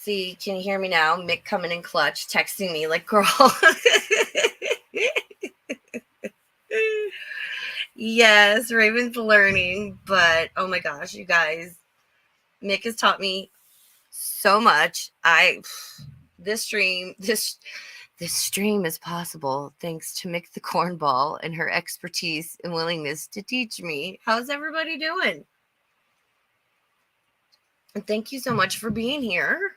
see, can you hear me now? Mick coming in clutch, texting me like, girl. Yes, Raven's learning, but oh my gosh, you guys, Mick has taught me so much. This stream is possible thanks to Mick the Cornball and her expertise and willingness to teach me. How's everybody doing? And thank you so much for being here.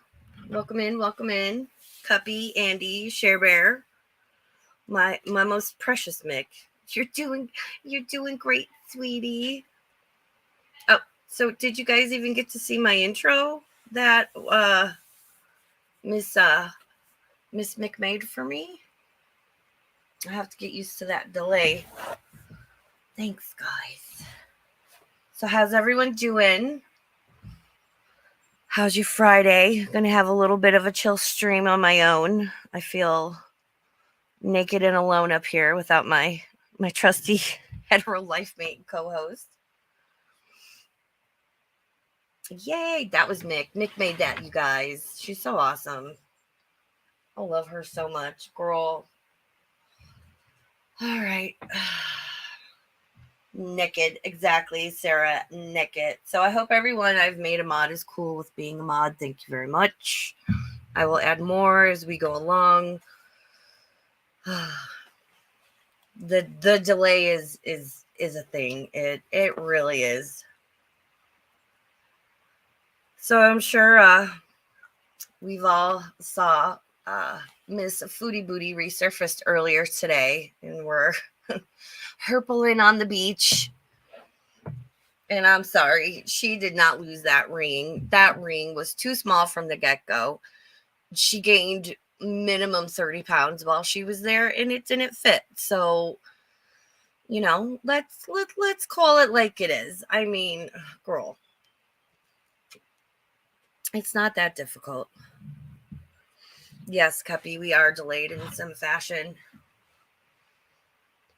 Welcome in. Cuppy, Andy, Share Bear, my most precious Mick. You're doing great, sweetie. Oh, so did you guys even get to see my intro that Miss Mick made for me? I have to get used to that delay. Thanks, guys. So how's everyone doing? How's your Friday? Gonna have a little bit of a chill stream on my own. I feel naked and alone up here without my trusty hetero life mate co-host. Yay, that was Mick. Mick made that, you guys. She's so awesome. I love her so much, girl. All right. Naked, exactly, Sarah. Naked. So I hope everyone I've made a mod is cool with being a mod. Thank you very much. I will add more as we go along. The delay is a thing. It really is. So I'm sure we've all saw Miss Foodie Booty resurfaced earlier today, and we're herpling on the beach. And I'm sorry, she did not lose that ring. That ring was too small from the get-go. She gained minimum 30 pounds while she was there, and it didn't fit. So, you know, let's call it like it is. I mean, girl, it's not that difficult. Yes, Cuppy, we are delayed in some fashion.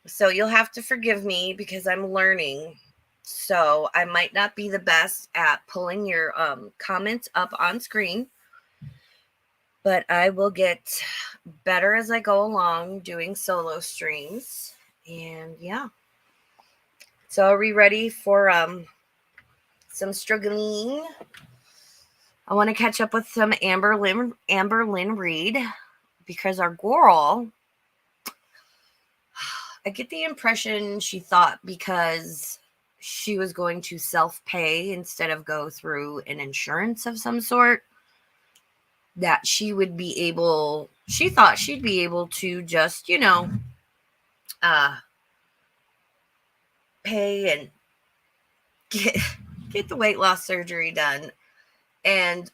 So you'll have to forgive me because I'm learning. So I might not be the best at pulling your comments up on screen, but I will get better as I go along doing solo streams. And yeah. So are we ready for some struggling? I want to catch up with some Amber Lynn Reed because our Gorl, I get the impression she thought because she was going to self-pay instead of go through an insurance of some sort, that she thought she'd be able to just, you know, pay and get the weight loss surgery done. And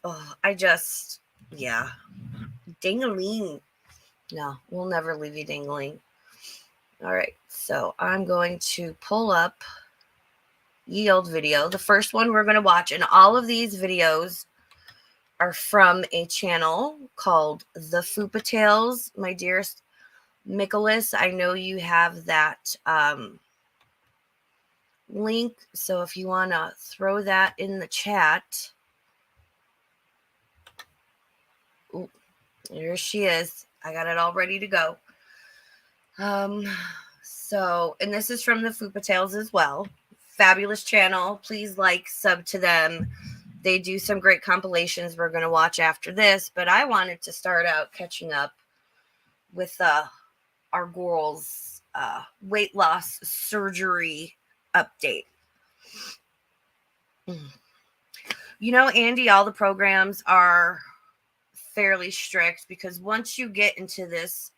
ding-a-ling. No, we'll never leave you ding-a-ling. All right, so I'm going to pull up ye old video. The first one we're going to watch, and all of these videos are from a channel called The Fupa Tales. My dearest Nicholas, I know you have that link, so if you want to throw that in the chat. Ooh, there she is. I got it all ready to go. So, and this is from the Fupa Tales as well. Fabulous channel. Please sub to them. They do some great compilations we're going to watch after this, but I wanted to start out catching up with our Gorl's weight loss surgery update. You know, Andy, all the programs are fairly strict because once you get into this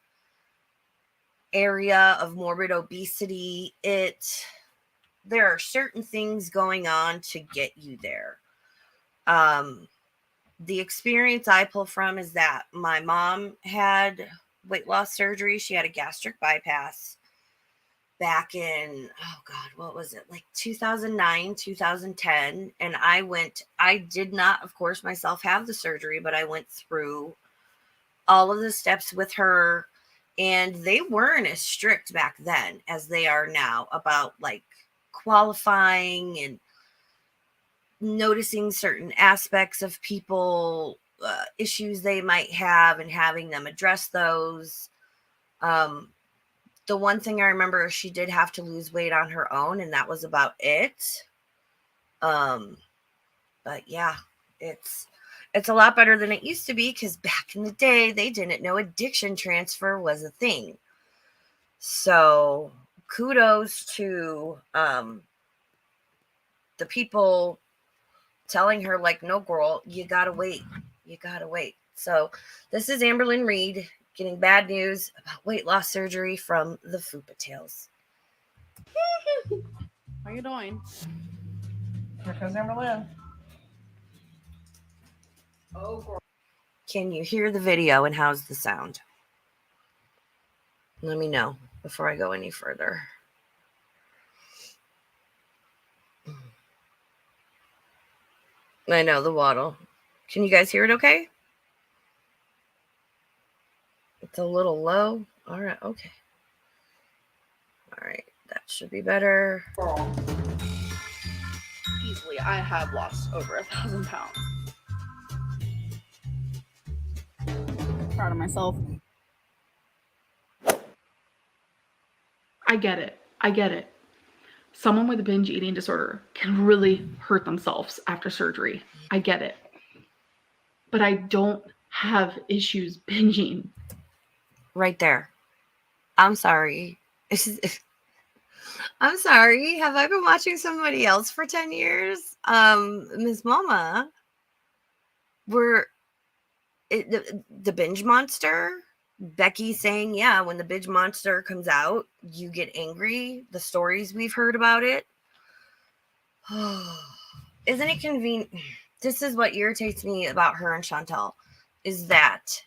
area of morbid obesity, there are certain things going on to get you there. The experience I pull from is that my mom had weight loss surgery. She had a gastric bypass back in, what was it? Like 2009, 2010. And I did not, of course, myself have the surgery, but I went through all of the steps with her, and they weren't as strict back then as they are now about qualifying and noticing certain aspects of people issues they might have and having them address those. The one thing I remember is she did have to lose weight on her own, and that was about it. But yeah, it's a lot better than it used to be, because back in the day, they didn't know addiction transfer was a thing. So kudos to the people telling her, like, no, girl, you gotta wait. You gotta wait. So this is Amberlynn Reed getting bad news about weight loss surgery from the Fupa Tales. How you doing? Here comes Amberlynn. Oh, girl. Can you hear the video, and how's the sound? Let me know before I go any further. I know, the waddle. Can you guys hear it okay? It's a little low. All right, okay. All right, that should be better. Girl. Easily, I have lost over 1,000 pounds. Proud of myself. I get it. Someone with a binge eating disorder can really hurt themselves after surgery. I get it. But I don't have issues binging. Right there. I'm sorry. I'm sorry. Have I been watching somebody else for 10 years? Miss Mama, the binge monster. Becky saying, yeah, when the binge monster comes out, you get angry. The stories we've heard about it. Isn't it convenient? This is what irritates me about her and Chantel, is that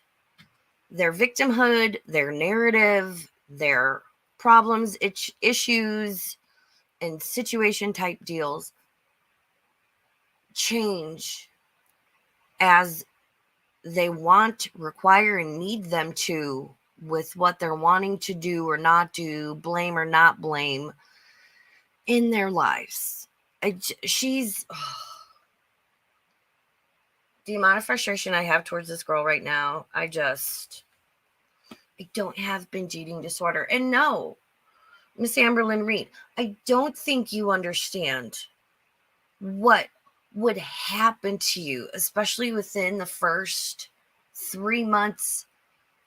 their victimhood, their narrative, their problems, issues, and situation type deals change as they want, require, and need them to, with what they're wanting to do or not do, blame or not blame in their lives. The amount of frustration I have towards this girl right now, I don't have binge eating disorder. And no, Miss Amberlynn Reed, I don't think you understand what would happen to you, especially within the first 3 months.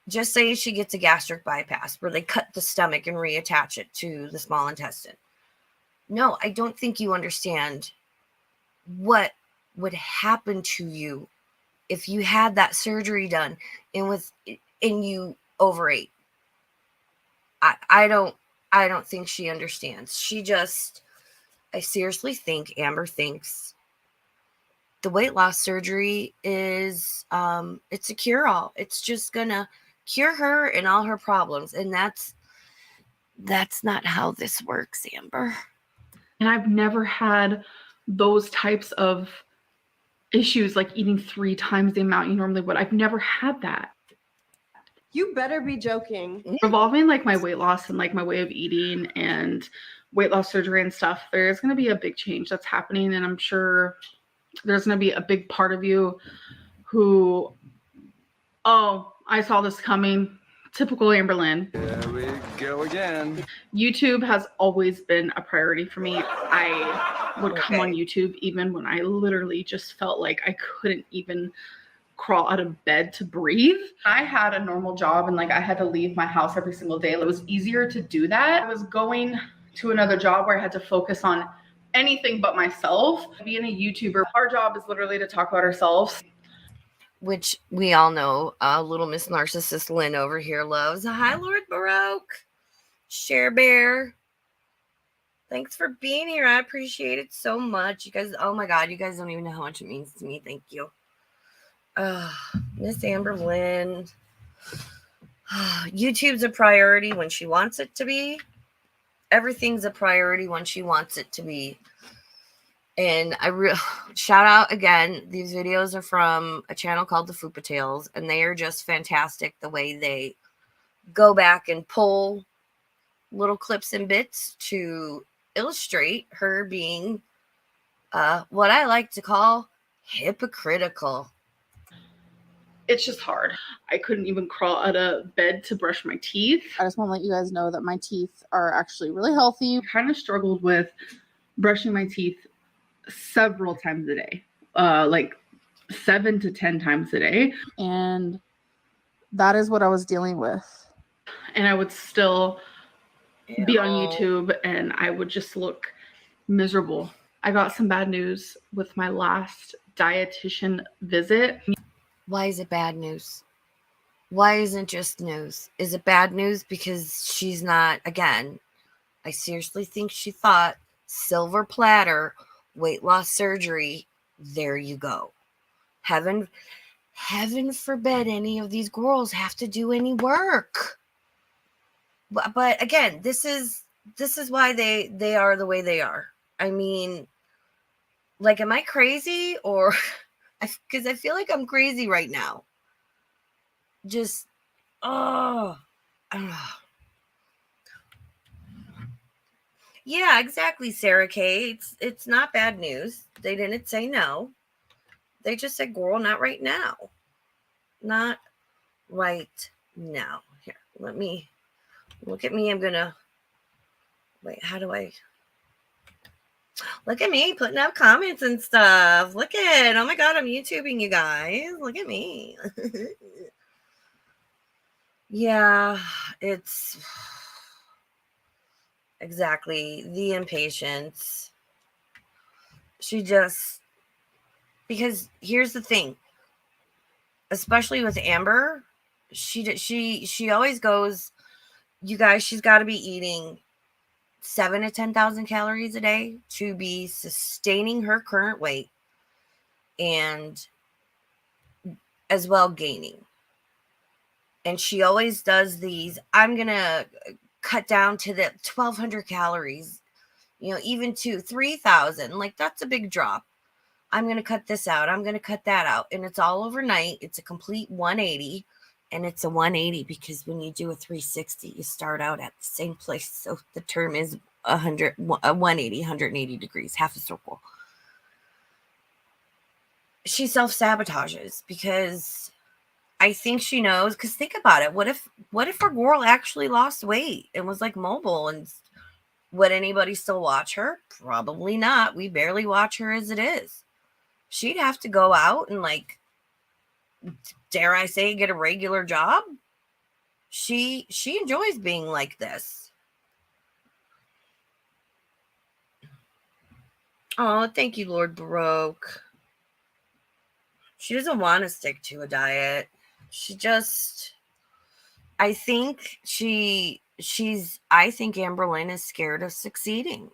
Just say she gets a gastric bypass where they cut the stomach and reattach it to the small intestine. No, I don't think you understand what would happen to you if you had that surgery done and you overate. I don't think she understands. I seriously think Amber thinks the weight loss surgery is it's a cure-all. It's just gonna cure her and all her problems, and that's not how this works, Amber. And I've never had those types of issues, like eating 3 times the amount you normally would. I've never had that. You better be joking. Revolving like my weight loss and like my way of eating and weight loss surgery and stuff, there's going to be a big change that's happening. And I'm sure there's going to be a big part of you who, oh, I saw this coming. Typical Amberlynn. There we go again. YouTube has always been a priority for me. I would come on YouTube even when I literally just felt like I couldn't even crawl out of bed to breathe. I had a normal job and like I had to leave my house every single day. It was easier to do that. I was going to another job where I had to focus on anything but myself. Being a YouTuber, our job is literally to talk about ourselves. Which we all know, little Miss Narcissist Lynn over here loves. Hi, Lord Baroque. Share Bear. Thanks for being here. I appreciate it so much. You guys, oh my God, you guys don't even know how much it means to me. Thank you. Miss Amberlynn. YouTube's a priority when she wants it to be. Everything's a priority when she wants it to be. And shout out again. These videos are from a channel called the Fupa Tales, and they are just fantastic. The way they go back and pull little clips and bits to illustrate her being what I like to call hypocritical. It's just hard. I couldn't even crawl out of bed to brush my teeth. I just want to let you guys know that my teeth are actually really healthy. I kind of struggled with brushing my teeth several times a day, like 7 to 10 times a day. And that is what I was dealing with. And I would still be on YouTube and I would just look miserable. I got some bad news with my last dietitian visit. Why is it bad news? Why isn't just news? Is it bad news because she's not, again, I seriously think she thought silver platter, weight loss surgery, there you go. Heaven forbid any of these girls have to do any work. But again, this is why they are the way they are. I mean, like, am I crazy? Or because I feel like I'm crazy right now. Just, oh. Yeah, exactly, Sarah K. It's not bad news. They didn't say no. They just said, girl, not right now. Not right now. Here, let me look at me. I'm gonna wait. How do I look at me putting up comments and stuff? Look at, oh my god, I'm YouTubing you guys. Look at me. Yeah, it's exactly the impatience. She just, because here's the thing, especially with Amber, she always goes, you guys, she's got to be eating 7 to 10,000 calories a day to be sustaining her current weight and as well gaining. And she always does these, I'm going to cut down to the 1,200 calories, you know, even to 3,000. Like, that's a big drop. I'm going to cut this out. I'm going to cut that out. And it's all overnight. It's a complete 180. And it's a 180 because when you do a 360, you start out at the same place. So the term is 180, 180 degrees, half a circle. She self-sabotages because I think she knows, because think about it. What if our girl actually lost weight and was like mobile, and would anybody still watch her? Probably not. We barely watch her as it is. She'd have to go out and, like, dare I say, get a regular job. She enjoys being like this. Oh, thank you, Lord Baroque. She doesn't want to stick to a diet. She just, I think I think Amberlynn is scared of succeeding.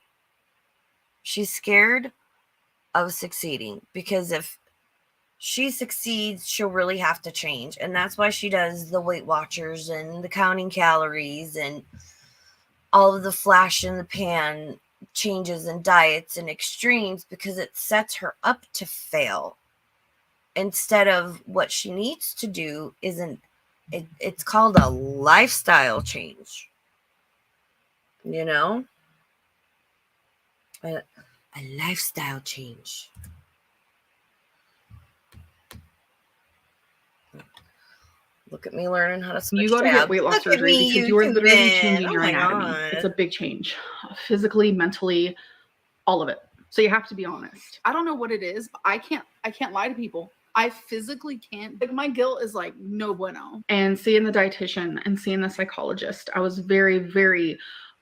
She's scared of succeeding because if she succeeds, she'll really have to change. And that's why she does the Weight Watchers and the counting calories and all of the flash in the pan changes and diets and extremes, because it sets her up to fail. Instead of what she needs to do it's called a lifestyle change. You know? A lifestyle change. Look at me learning how to switch You got to get weight loss surgery because you are literally changing your anatomy. It's a big change, physically, mentally, all of it. So you have to be honest. I don't know what it is, but I can't lie to people. I physically can't. Like, my guilt is like no bueno. And seeing the dietitian and seeing the psychologist, I was very, very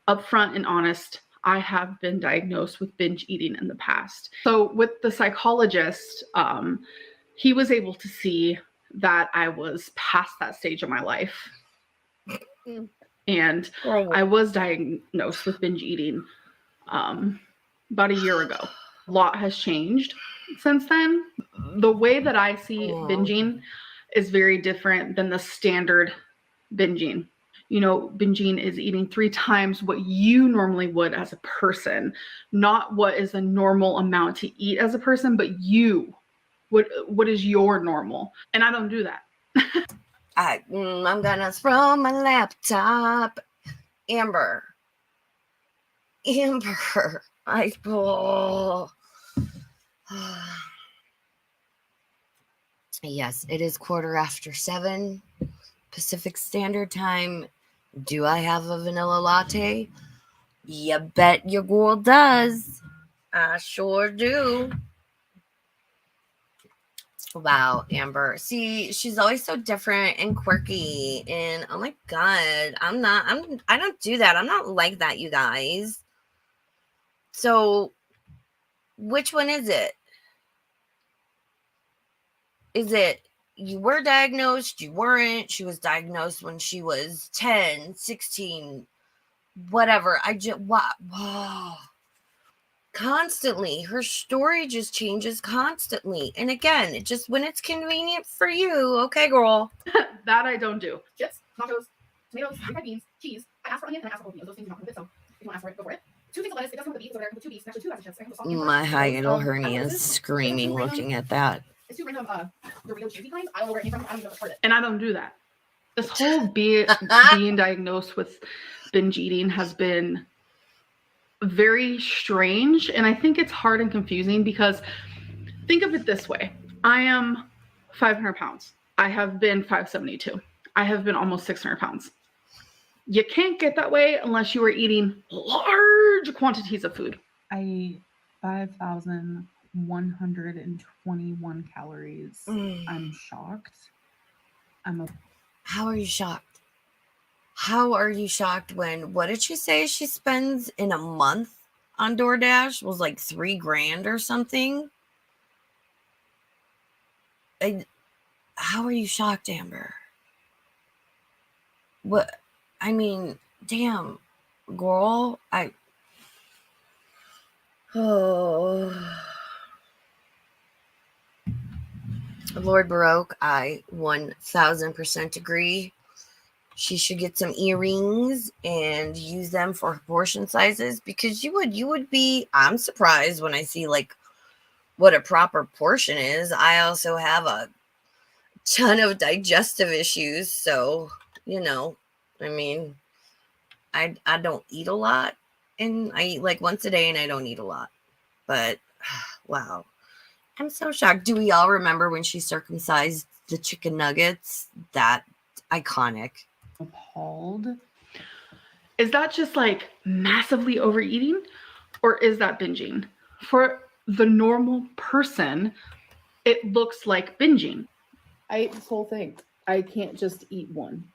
upfront and honest. I have been diagnosed with binge eating in the past. So with the psychologist, he was able to see that I was past that stage of my life. And I was diagnosed with binge eating about a year ago. A lot has changed since then. The way that I see binging is very different than the standard binging. You know, binging is eating 3 times what you normally would as a person, not what is a normal amount to eat as a person, but you. What is your normal? And I don't do that. I'm gonna throw my laptop. Amber, Yes, it is 7:15 Pacific Standard Time. Do I have a vanilla latte? You bet your girl does. I sure do. Wow, Amber. See, she's always so different and quirky. And oh my god, I don't do that. I'm not like that, you guys. So which one is it? Is it you were diagnosed, you weren't, she was diagnosed when she was 10, 16, whatever. I just wow. Constantly. Her story just changes constantly. And again, it just when it's convenient for you, okay, girl. That I don't do. Chips, nachos, tomatoes, refried beans, cheese. I asked for onion and I asked for both those things do not come with it, so if you want to ask for it, go for it. 2 things of lettuce, it doesn't come with the beans over there, with 2 beans, actually 2 extra chips. I have the salt and pepper. My hiatal I hernia love is this. screaming It's too looking at that. It's 2 random Dorito cheesy kinds. I don't know where it came from. I don't even know what's part of it. And I don't do that. This whole being diagnosed with binge eating has been very strange. And I think it's hard and confusing because think of it this way. I am 500 pounds. I have been 572. I have been almost 600 pounds. You can't get that way unless you are eating large quantities of food. I eat 5,121 calories. I'm shocked. How are you shocked? How are you shocked when, what did she say she spends in a month on DoorDash? Was like $3,000 or something? How are you shocked, Amber? What? I mean, damn, girl. Oh. Lord Baroque, I 1000% agree. She should get some earrings and use them for her portion sizes because you would be, I'm surprised when I see like what a proper portion is. I also have a ton of digestive issues. So, you know, I mean, I don't eat a lot and I eat like once a day and I don't eat a lot, but wow. I'm so shocked. Do we all remember when she circumcised the chicken nuggets? That iconic. Appalled. Is that just like massively overeating or is that binging? For the normal person, it looks like binging. I ate this whole thing. I can't just eat one.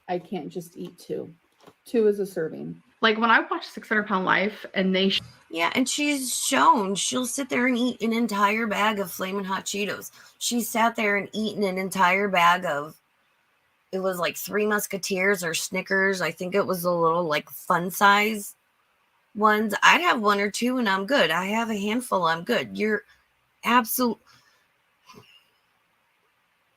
I can't just eat 2. 2 is a serving. Like when I watch 600 Pound Life and they yeah, and she's shown she'll sit there and eat an entire bag of Flamin' Hot Cheetos. She sat there and eaten an entire bag of, it was like 3 Musketeers or Snickers. I think it was a little like fun size ones. I'd have 1 or 2 and I'm good. I have a handful, I'm good. You're absolute.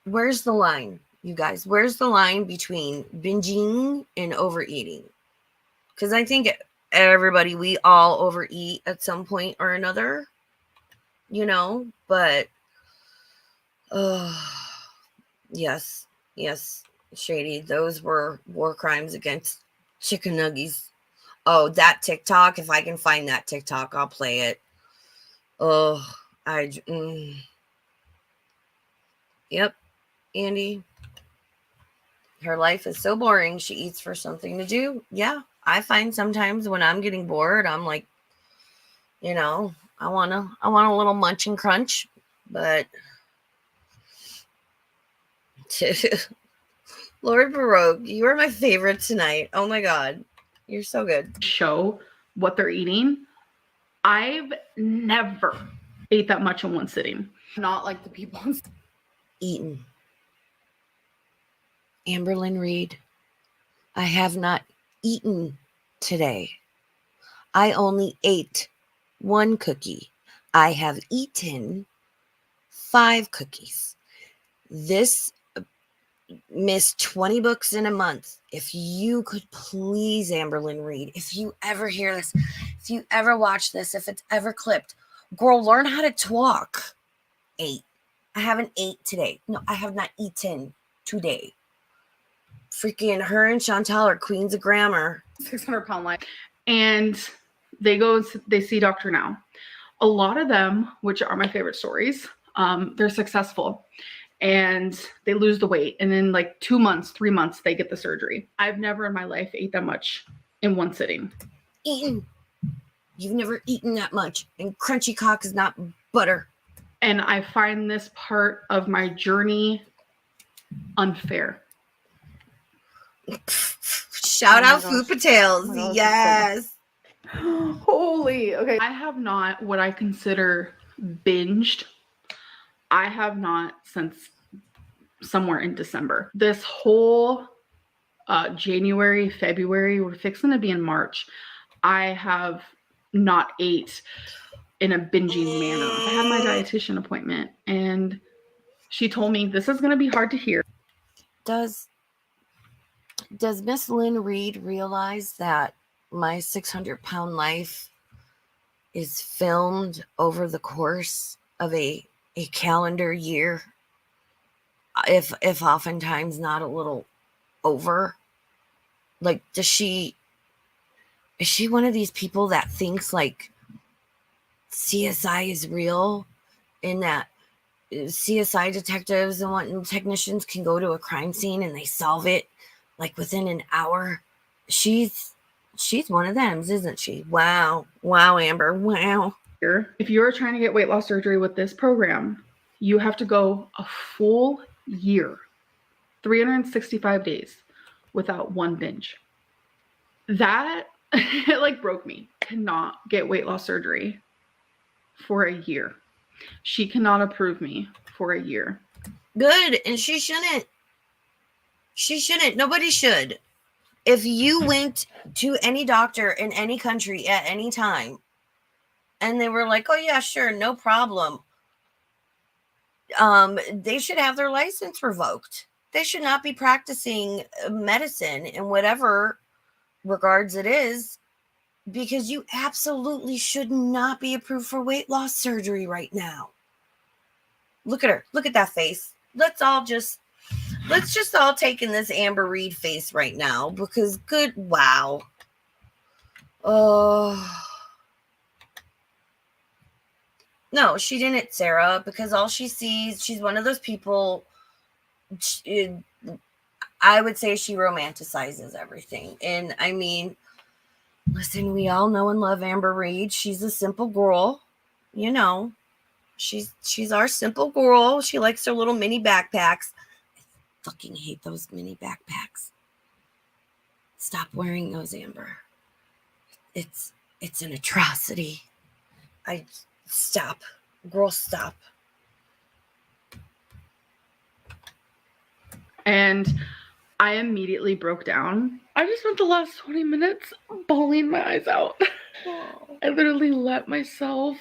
Where's the line, you guys? Where's the line between binging and overeating? Because I think everybody, we all overeat at some point or another, you know, but yes, Shady, those were war crimes against chicken nuggies. Oh, that TikTok, if I can find that TikTok, I'll play it. Oh, yep, Andy, her life is so boring. She eats for something to do. Yeah, I find sometimes when I'm getting bored, I'm like, you know, I want a little munch and crunch, but Lord Baroque, you are my favorite tonight. Oh my God, you're so good. show what they're eating. I've never ate that much in one sitting. Not like the people Eaten. Amberlyn Reed, I have not eaten today. I only ate 1 cookie. I have eaten 5 cookies. This missed 20 books in a month. If you could please, Amberlyn Reed, if you ever hear this, if you ever watch this, if it's ever clipped, girl, learn how to talk. 8. I haven't ate today. No, I have not eaten today. Freaking her and Chantal are queens of grammar. 600 Pound Life. And they see Dr. Now. A lot of them, which are my favorite stories, they're successful. and they lose the weight. And then like 2 months, 3 months, they get the surgery. I've never in my life ate that much in one sitting. Eaten. You've never eaten that much. And crunchy cock is not butter. And I find this part of my journey unfair. Shout out gosh. Food Potatoes. Oh my gosh, Yes. Holy. Okay. I have not what I consider binged. I have not since somewhere in December. This whole January, February, we're fixing to be in March. I have not ate in a binging manner. I had my dietitian appointment and she told me this is going to be hard to hear. Does Miss Lynn Reed realize that my 600-pound life is filmed over the course of a calendar year? If oftentimes not a little over. Like, is she one of these people that thinks like CSI is real, in that CSI detectives and technicians can go to a crime scene and they solve it like within an hour? She's one of them, isn't she? Wow, Amber, wow. If you're trying to get weight loss surgery with this program, you have to go a full year, 365 days without one binge. That it like broke me. Cannot get weight loss surgery for a year. She cannot approve me for a year. Good, and she shouldn't. She shouldn't. Nobody should. If you went to any doctor in any country at any time and they were like, oh yeah, sure, no problem, they should have their license revoked. They should not be practicing medicine in whatever regards it is, because you absolutely should not be approved for weight loss surgery right now. Look at her. Look at that face. Let's just all take in this Amber Reed face right now, because wow. Oh. No, she didn't, Sarah, because all she sees, she's one of those people, I would say she romanticizes everything. And I mean, listen, we all know and love Amber Reed. She's a simple girl, you know. She's our simple girl. She likes her little mini backpacks. I fucking hate those mini backpacks. Stop wearing those, Amber. It's an atrocity. Stop. Girl, stop. And I immediately broke down. I just spent the last 20 minutes bawling my eyes out. I literally let myself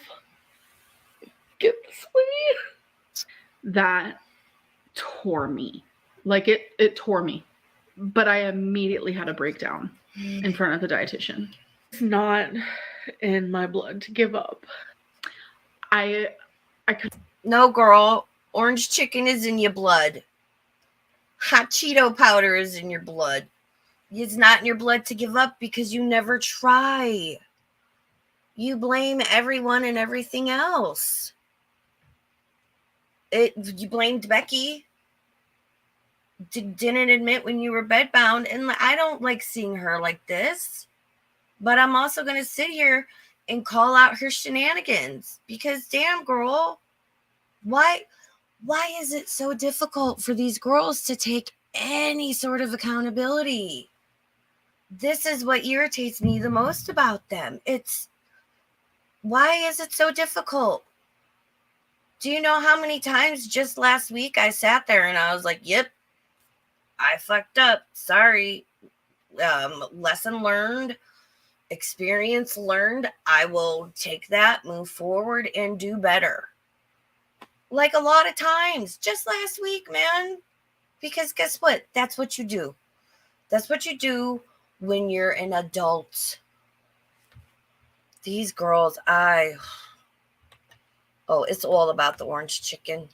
get this way. That tore me. Like it tore me. But I immediately had a breakdown in front of the dietitian. It's not in my blood to give up. I could. No, girl. Orange chicken is in your blood. Hot Cheeto powder is in your blood. It's not in your blood to give up because you never try. You blame everyone and everything else. You blamed Becky. Didn't admit when you were bedbound. And I don't like seeing her like this. But I'm also going to sit here and call out her shenanigans. Because damn, girl. Why is it so difficult for these girls to take any sort of accountability? This is what irritates me the most about them. Why is it so difficult? Do you know how many times just last week I sat there and I was like, yep, I fucked up. Sorry. Lesson learned. Experience learned. I will take that, move forward, and do better. Like a lot of times, just last week, man. Because guess what? That's what you do. That's what you do when you're an adult. These girls, it's all about the orange chicken.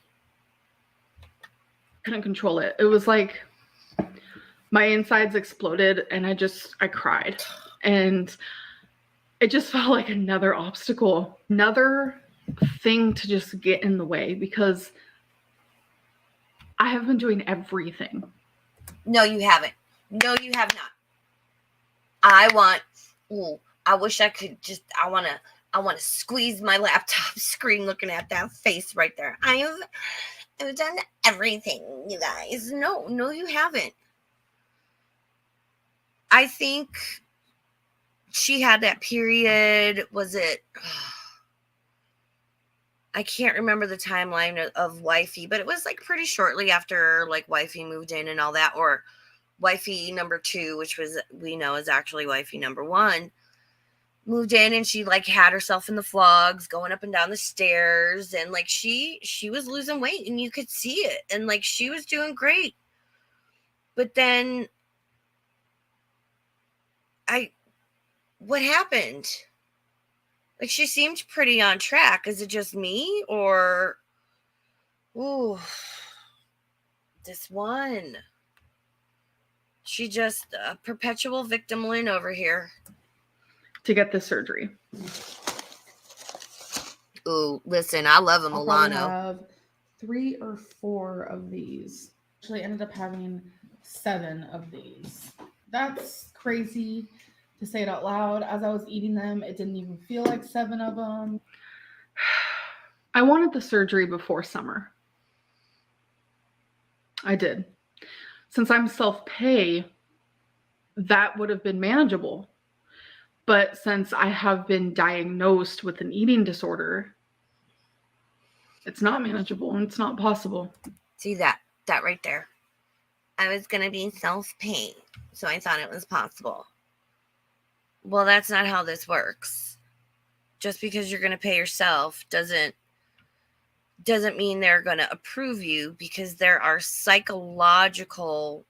Couldn't control it. It was like my insides exploded and I cried. And it just felt like another obstacle, another thing to just get in the way, because I have been doing everything. No, you haven't. No, you have not. I wish I could just, I want to squeeze my laptop screen looking at that face right there. I've done everything, you guys. No, you haven't. I think she had that period, was it, I can't remember the timeline of wifey, but it was like pretty shortly after like wifey moved in and all that, or wifey number 2, which was, we know is actually wifey number 1, moved in, and she like had herself in the vlogs going up and down the stairs, and like she was losing weight and you could see it, and like she was doing great. But then what happened? Like, she seemed pretty on track. Is it just me, or this one? She just a perpetual victim Lynn over here. To get this surgery. Ooh, listen, I love a I'll probably Milano. have 3 or 4 of these. Actually, ended up having 7 of these. That's crazy to say it out loud. As I was eating them, it didn't even feel like 7 of them. I wanted the surgery before summer. I did. Since I'm self-pay, that would have been manageable. But since I have been diagnosed with an eating disorder, it's not manageable and it's not possible. See that right there? I was going to be self-pay, so I thought it was possible. Well, that's not how this works. Just because you're going to pay yourself doesn't mean they're going to approve you, because there are psychological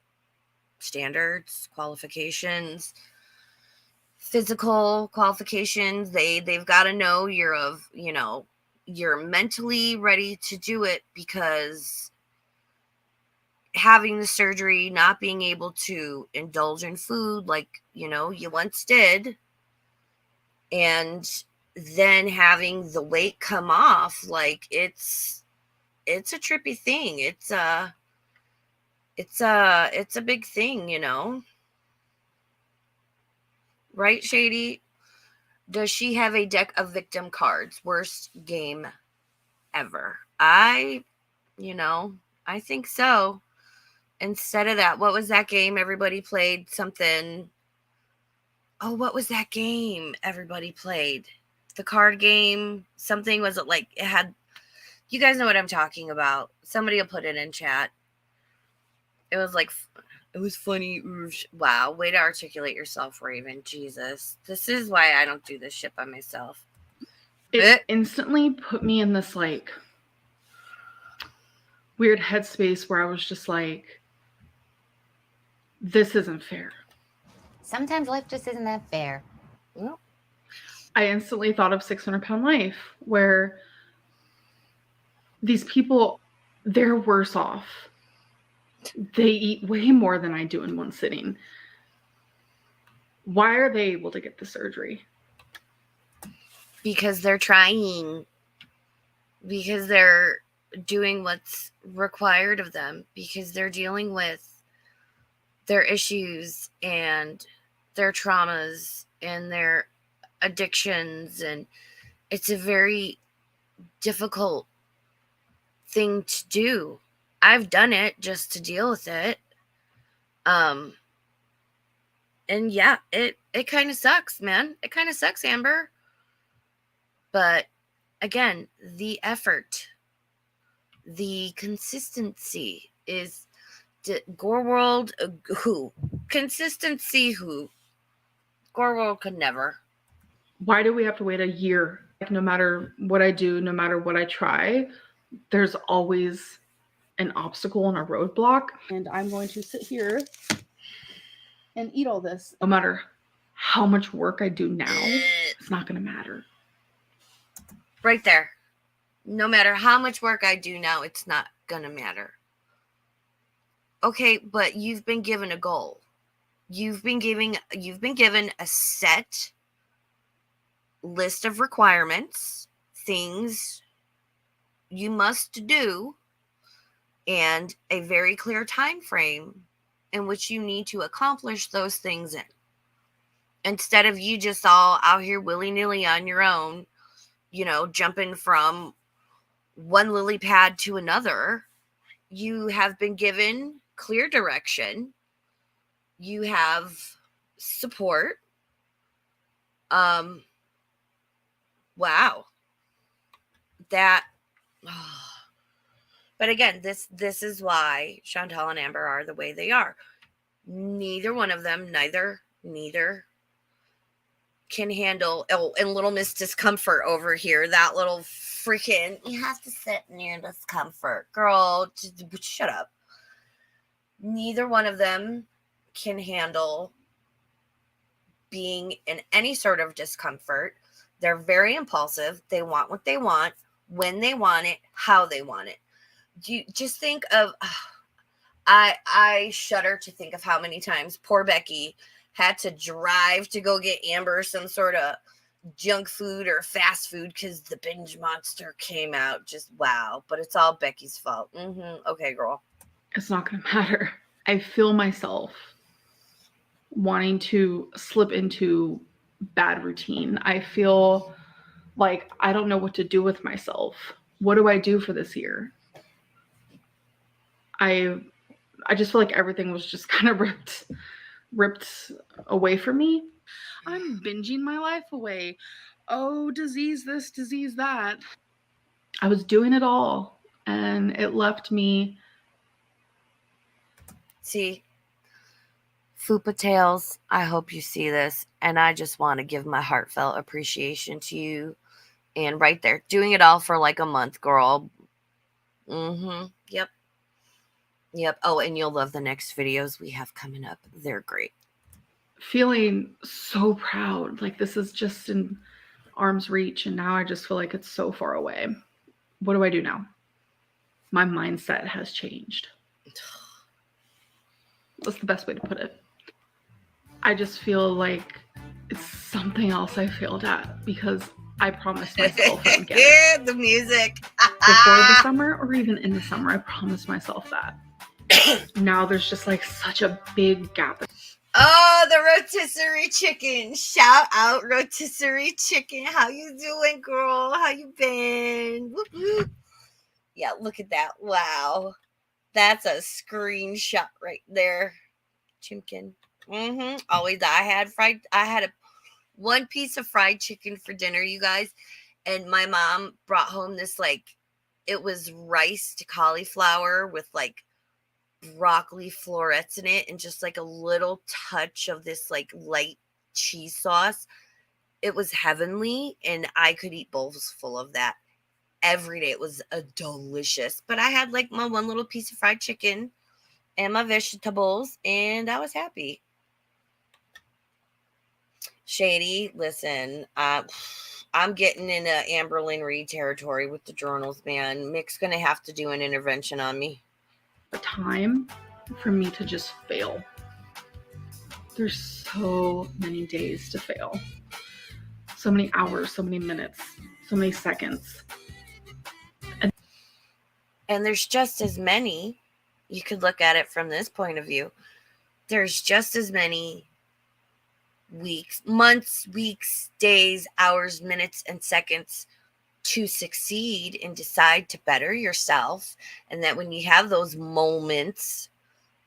standards, qualifications, physical qualifications. They've got to know you're mentally ready to do it, because having the surgery, not being able to indulge in food like, you once did, and then having the weight come off, like it's a trippy thing. It's a big thing, right, Shady? Does she have a deck of victim cards? Worst game ever. I think so. Instead of that, what was that game everybody played? Something. Oh, what was that game everybody played? The card game. Something, was it like it had, you guys know what I'm talking about. Somebody will put it in chat. It was like, it was funny. Wow, way to articulate yourself, Raven. Jesus. This is why I don't do this shit by myself. It instantly put me in this like weird headspace where I was just like, this isn't fair. Sometimes life just isn't that fair. Well, I instantly thought of 600 Pound Life, where these people, they're worse off. They eat way more than I do in one sitting. Why are they able to get the surgery? because they're trying. Because they're doing what's required of them. Because they're dealing with their issues and their traumas and their addictions, and it's a very difficult thing to do. I've done it just to deal with it. And yeah, it kind of sucks, man. It kind of sucks, Amber. But again, the effort, the consistency is Gorl World who? Consistency who? Gorl World could never. Why do we have to wait a year? Like, no matter what I do, no matter what I try, there's always an obstacle and a roadblock. And I'm going to sit here and eat all this. No matter how much work I do now, it's not going to matter. Right there. No matter how much work I do now, it's not going to matter. Okay, but you've been given a goal. You've been given a set list of requirements, things you must do, and a very clear time frame in which you need to accomplish those things in. Instead of you just all out here willy-nilly on your own, jumping from one lily pad to another. You have been given clear direction. You have support. Wow. That but again, this is why Chantal and Amber are the way they are. Neither one of them, neither can handle. Oh, and little Miss Discomfort over here, that little freaking, you have to sit near discomfort. Girl, just shut up. Neither one of them can handle being in any sort of discomfort. They're very impulsive. They want what they want, when they want it, how they want it. You just think of, I shudder to think of how many times poor Becky had to drive to go get Amber some sort of junk food or fast food because the binge monster came out. Just wow. But it's all Becky's fault. Okay, girl. It's not going to matter. I feel myself wanting to slip into bad routine. I feel like I don't know what to do with myself. What do I do for this year? I just feel like everything was just kind of ripped away from me. I'm binging my life away. Oh, disease this, disease that. I was doing it all, and it left me. See, Fupa Tales, I hope you see this, and I just want to give my heartfelt appreciation to you. And right there, doing it all for like a month, girl. Yep. Oh, and you'll love the next videos we have coming up. They're great. Feeling so proud, like this is just in arm's reach, and now I just feel like it's so far away. What do I do now? My mindset has changed. That's the best way to put it. I just feel like it's something else I failed at because I promised myself I would get it. The music. Before the summer or even in the summer, I promised myself that. Now there's just like such a big gap. Oh, the rotisserie chicken. Shout out rotisserie chicken. How you doing, girl? How you been? Whoop, whoop. Yeah, look at that. Wow. That's a screenshot right there. Chimkin. Always I had one piece of fried chicken for dinner, you guys. And my mom brought home this, like, it was riced cauliflower with like broccoli florets in it and just like a little touch of this like light cheese sauce. It was heavenly, and I could eat bowls full of that every day. It was delicious. But I had like my one little piece of fried chicken and my vegetables, and I was happy. Shady, listen, I'm getting into Amberlynn Reed territory with the journals, man. Mick's gonna have to do an intervention on me. The time for me to just fail. There's so many days to fail. So many hours, so many minutes, so many seconds. And there's just as many, you could look at it from this point of view. There's just as many months, weeks, days, hours, minutes, and seconds to succeed and decide to better yourself. And that when you have those moments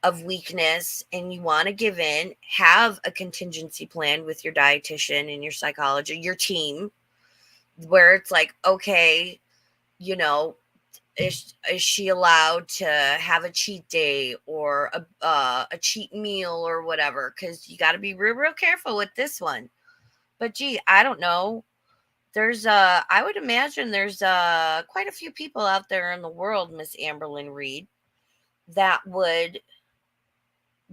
of weakness and you want to give in, have a contingency plan with your dietitian and your psychologist, your team, where it's like, okay, is she allowed to have a cheat day or a cheat meal or whatever? Because you got to be real careful with this one. But gee, I don't know. I would imagine there's quite a few people out there in the world, Miss Amberlynn Reed, that would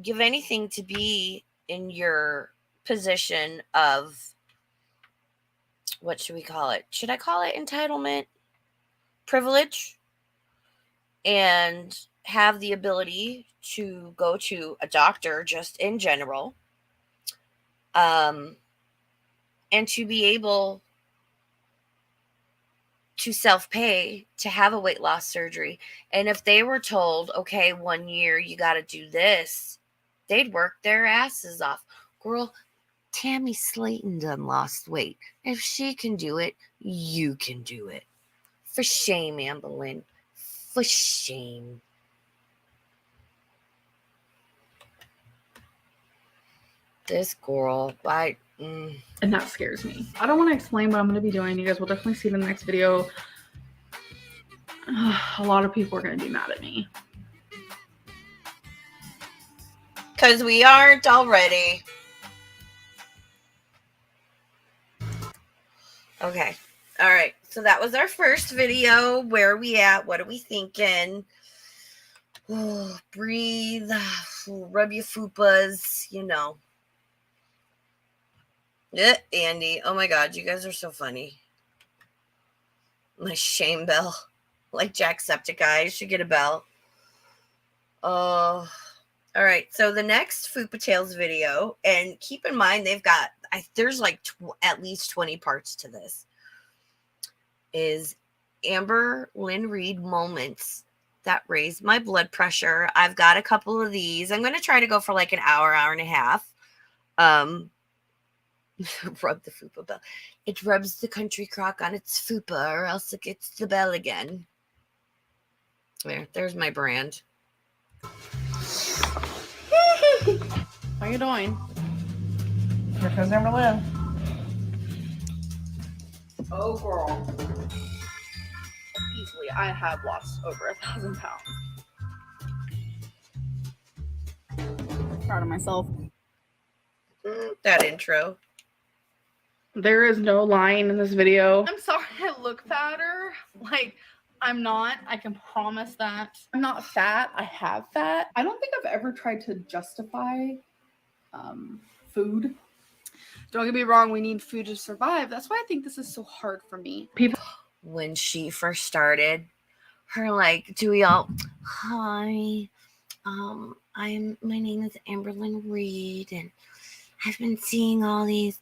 give anything to be in your position of, what should we call it? Should I call it entitlement? Privilege? And have the ability to go to a doctor just in general, and to be able to self-pay to have a weight loss surgery. And if they were told, okay, 1 year you got to do this, they'd work their asses off. Girl, Tammy Slayton done lost weight. If she can do it, you can do it. For shame, Amberlynn. For shame. This girl, and that scares me. I don't want to explain what I'm going to be doing. You guys will definitely see it in the next video. A lot of people are going to be mad at me. because we aren't already. Okay. All right. So that was our first video. Where are we at? What are we thinking? Oh, breathe. Rub your fupas, you know. Yeah, Andy. Oh my God. You guys are so funny. My shame bell. Like Jacksepticeye should get a bell. Oh. All right. So the next Fupa Tales video, and keep in mind they've got, there's like at least 20 parts to this, is Amber Lynn Reed moments that raised my blood pressure. I've got a couple of these. I'm going to try to go for like an hour, hour and a half. Rub the Fupa bell. It rubs the country crock on its Fupa, or else it gets the bell again. There's my brand. How you doing? Here comes Amberlynn. Oh, girl. Easily, I have lost over 1,000 pounds. Proud of myself. That intro. There is no lying in this video. I'm sorry I look fatter. Like, I'm not. I can promise that. I'm not fat. I have fat. I don't think I've ever tried to justify food. Don't get me wrong, we need food to survive. That's why I think this is so hard for me. When she first started, her like, do we all, hi, my name is Amberlynn Reed, and I've been seeing all these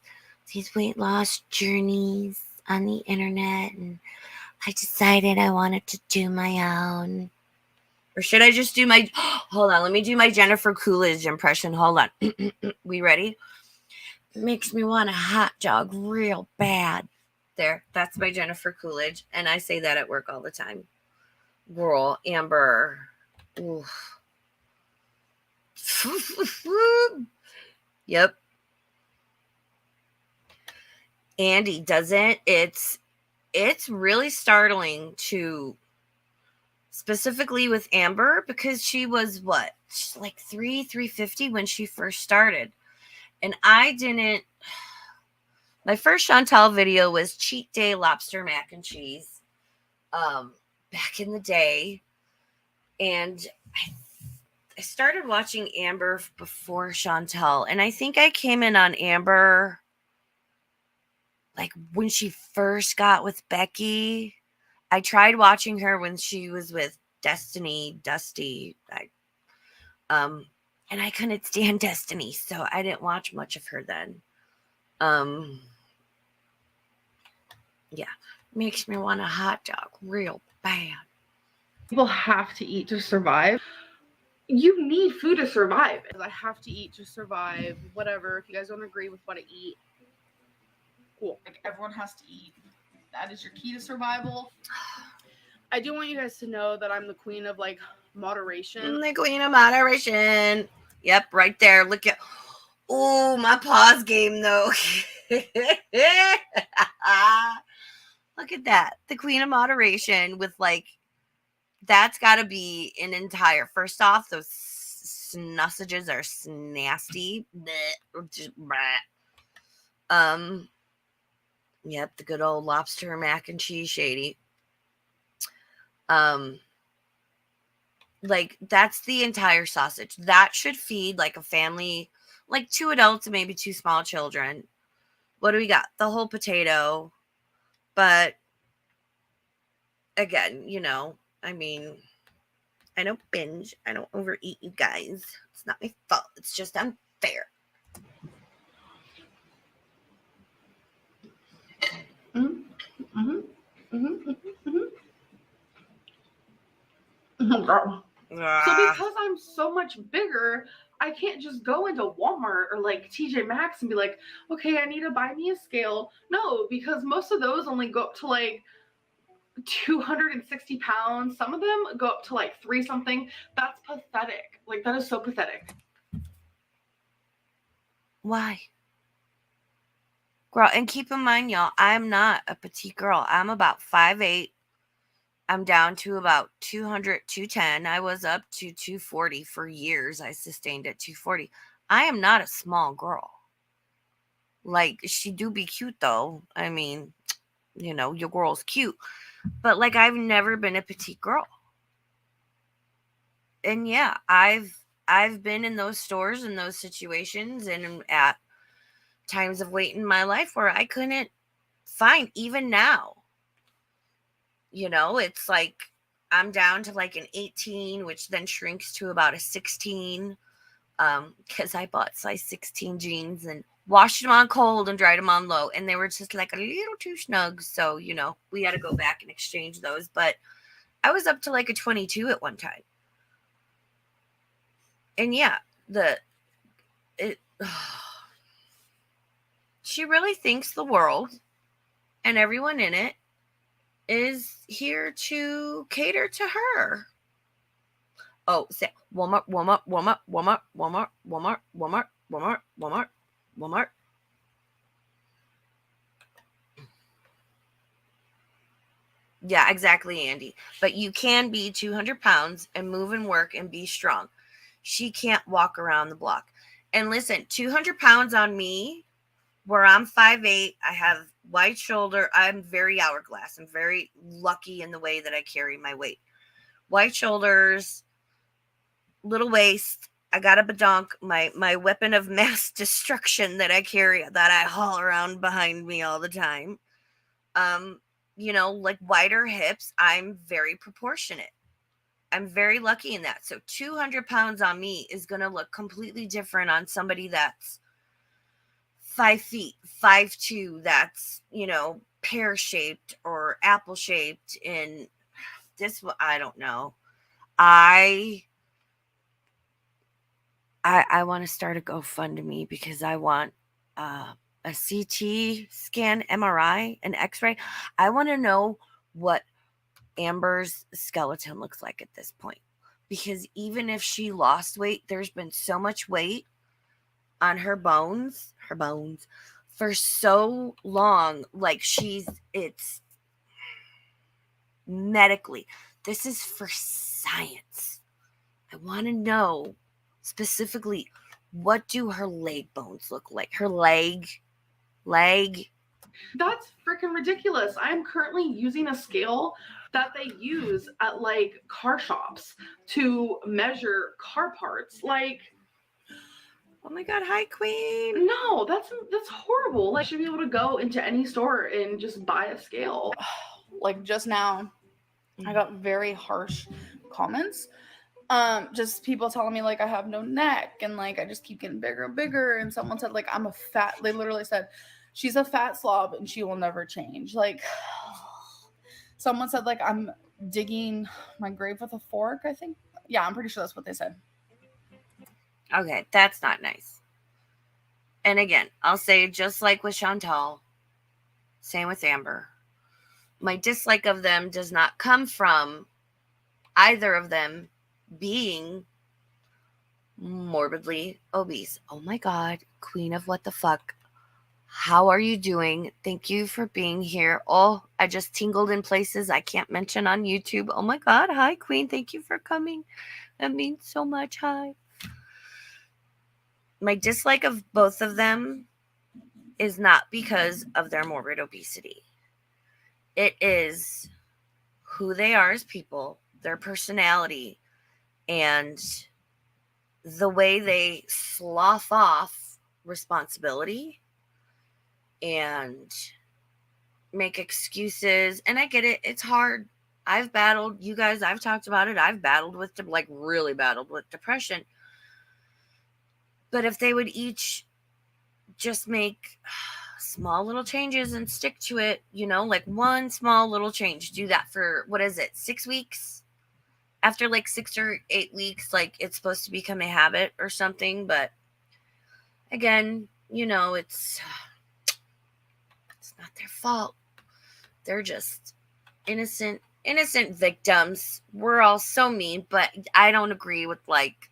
weight loss journeys on the internet, and I decided I wanted to do my own. Or should I just do my, hold on, let me do my Jennifer Coolidge impression. Hold on. We ready? Makes me want a hot dog real bad. There, that's my Jennifer Coolidge, and I say that at work all the time. Girl, Amber. Oof. Yep. Andy doesn't. It's really startling to, specifically with Amber, because she was what? She's like 350 when she first started. And I didn't. My first Chantel video was Cheat Day Lobster Mac and Cheese back in the day. And I started watching Amber before Chantel. And I think I came in on Amber like when she first got with Becky. I tried watching her when she was with Dusty. And I couldn't stand Destiny, so I didn't watch much of her then. Yeah, makes me want a hot dog real bad. People have to eat to survive. You need food to survive. I have to eat to survive. Whatever. If you guys don't agree with what I eat, cool. Like, everyone has to eat. That is your key to survival. I do want you guys to know that I'm the queen of like moderation. The queen of moderation. Yep, right there. Look at, oh, my pause game though. Look at that. The queen of moderation with like, that's got to be an entire, first off, those snussages are nasty. Yep, the good old lobster mac and cheese shady. Like, that's the entire sausage. That should feed like a family, like 2 adults and maybe 2 small children. What do we got? The whole potato. But again, you know, I mean, I don't binge. I don't overeat, you guys. It's not my fault. It's just unfair. Mm-hmm. Girl. So Ah, because I'm so much bigger, I can't just go into Walmart or like TJ Maxx and be like, okay, I need to buy me a scale. No, because most of those only go up to like 260 pounds. Some of them go up to like 3 something. That's pathetic. Like, that is so pathetic. why? Girl, and keep in mind, y'all, I'm not a petite girl. I'm about 5'8". I'm down to about 200, 210. I was up to 240 for years. I sustained at 240. I am not a small girl. Like, she do be cute, though. I mean, your girl's cute. But, like, I've never been a petite girl. And, yeah, I've been in those stores and those situations and at times of weight in my life where I couldn't find, even now. It's like I'm down to like an 18, which then shrinks to about a 16, because I bought size 16 jeans and washed them on cold and dried them on low, and they were just like a little too snug. So, we had to go back and exchange those. But I was up to like a 22 at one time. And yeah, she really thinks the world and everyone in it is here to cater to her. Oh, say Walmart, Walmart, Walmart, Walmart, Walmart, Walmart, Walmart, Walmart, Walmart, Walmart. Yeah, exactly, Andy. But you can be 200 pounds and move and work and be strong. She can't walk around the block. And listen, 200 pounds on me, where I'm 5'8", I have wide shoulder. I'm very hourglass. I'm very lucky in the way that I carry my weight. Wide shoulders, little waist. I got a badonk, my weapon of mass destruction that I carry, that I haul around behind me all the time. Like wider hips. I'm very proportionate. I'm very lucky in that. So 200 pounds on me is going to look completely different on somebody that's 5 feet, 5'2", that's, pear-shaped or apple-shaped. In this, I don't know. I want to start a GoFundMe because I want a CT scan, MRI, an X-ray. I want to know what Amber's skeleton looks like at this point, because even if she lost weight, there's been so much weight on her bones for so long. Like, it's medically, this is for science. I want to know specifically, what do her leg bones look like? Her leg. That's freaking ridiculous. I'm currently using a scale that they use at like car shops to measure car parts. Like, oh my God, hi Queen. No, that's horrible. Like, you should be able to go into any store and just buy a scale. Like, just now, I got very harsh comments. Just people telling me like I have no neck and like I just keep getting bigger and bigger. And someone said like I'm a fat. They literally said she's a fat slob and she will never change. Like, someone said like I'm digging my grave with a fork. I think. Yeah, I'm pretty sure that's what they said. Okay, that's not nice. And again, I'll say, just like with Chantal, same with Amber, my dislike of them does not come from either of them being morbidly obese. Oh my God, Queen of what the fuck. How are you doing? Thank you for being here. Oh, I just tingled in places I can't mention on YouTube. Oh my God, hi Queen. Thank you for coming. That means so much. Hi. My dislike of both of them is not because of their morbid obesity. It is who they are as people, their personality, and the way they slough off responsibility and make excuses. And I get it. It's hard. I've battled, you guys, I've talked about it. I've battled with, like, really battled with depression. But if they would each just make small little changes and stick to it, like one small little change. Do that for, 6 weeks? After like 6 or 8 weeks, like it's supposed to become a habit or something. But again, it's not their fault. They're just innocent victims. We're all so mean, but I don't agree with like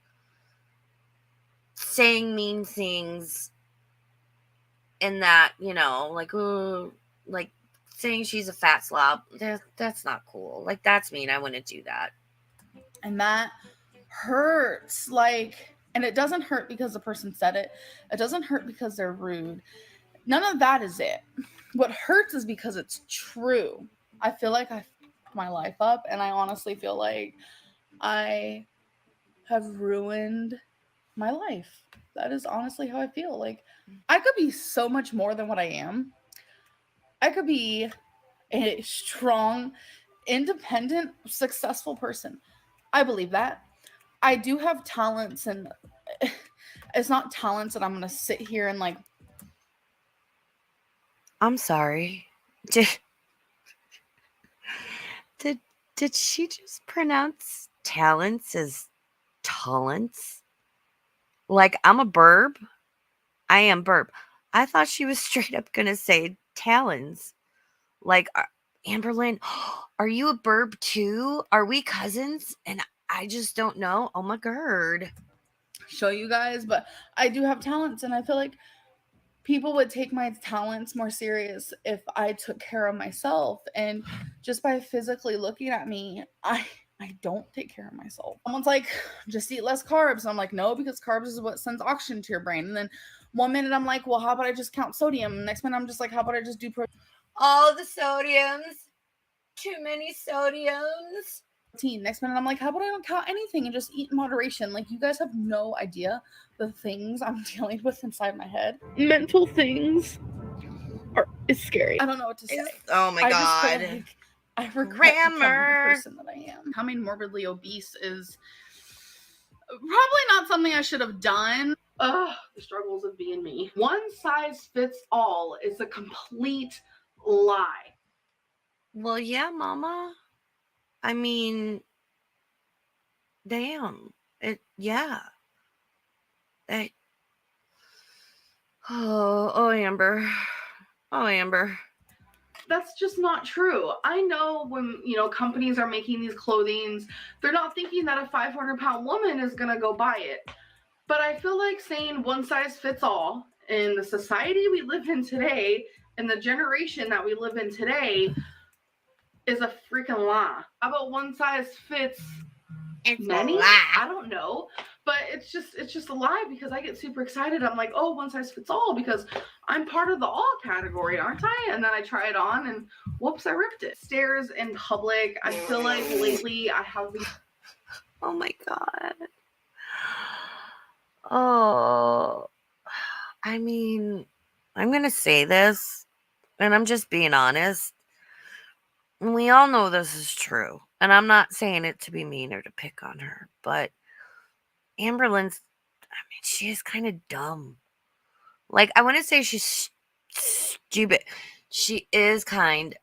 saying mean things in that, like, ooh, like saying she's a fat slob. That's not cool. Like, that's mean. I wouldn't do that. And that hurts. Like, and it doesn't hurt because the person said it. It doesn't hurt because they're rude. None of that is it. What hurts is because it's true. I feel like I fucked my life up, and I honestly feel like I have ruined my life. That is honestly how I feel. Like, I could be so much more than what I am. I could be a strong, independent, successful person. I believe that. I do have talents, and it's not talents that I'm going to sit here and like. I'm sorry. Did she just pronounce talents as talents? Like, I'm a burb? I am burb. I thought she was straight up gonna say talons. Like, Amberlynn, are you a burb too? Are we cousins? And I just don't know. Oh my god. Show you guys, but I do have talents, and I feel like people would take my talents more serious if I took care of myself. And just by physically looking at me, I don't take care of myself. Someone's like, just eat less carbs. I'm like, no, because carbs is what sends oxygen to your brain. And then one minute I'm like, well, how about I just count sodium? Next minute I'm just like, how about I just do protein? All the sodiums. Too many sodiums. Next minute I'm like, how about I don't count anything and just eat in moderation? Like, you guys have no idea the things I'm dealing with inside my head. Mental things it's scary. I don't know what to say. Oh my I god. just feel like I regret becoming the person that I am. Becoming morbidly obese is probably not something I should have done. Ugh, the struggles of being me. One size fits all is a complete lie. Well, yeah, mama. I mean, damn. Yeah. Oh, Amber. Oh, Amber. That's just not true. I know when, companies are making these clothings, they're not thinking that a 500-pound woman is going to go buy it. But I feel like saying one size fits all in the society we live in today, and the generation that we live in today, is a freaking lie. How about one size fits many? I don't know. But it's just a lie, because I get super excited. I'm like, oh, one size fits all, because I'm part of the all category, aren't I? And then I try it on and whoops, I ripped it. Stairs in public. I feel like lately I have been. Oh my god. Oh, I mean, I'm going to say this, and I'm just being honest. We all know this is true. And I'm not saying it to be mean or to pick on her, but Amberlynn's, she is kind of dumb. Like, I wouldn't say she's stupid. She is kind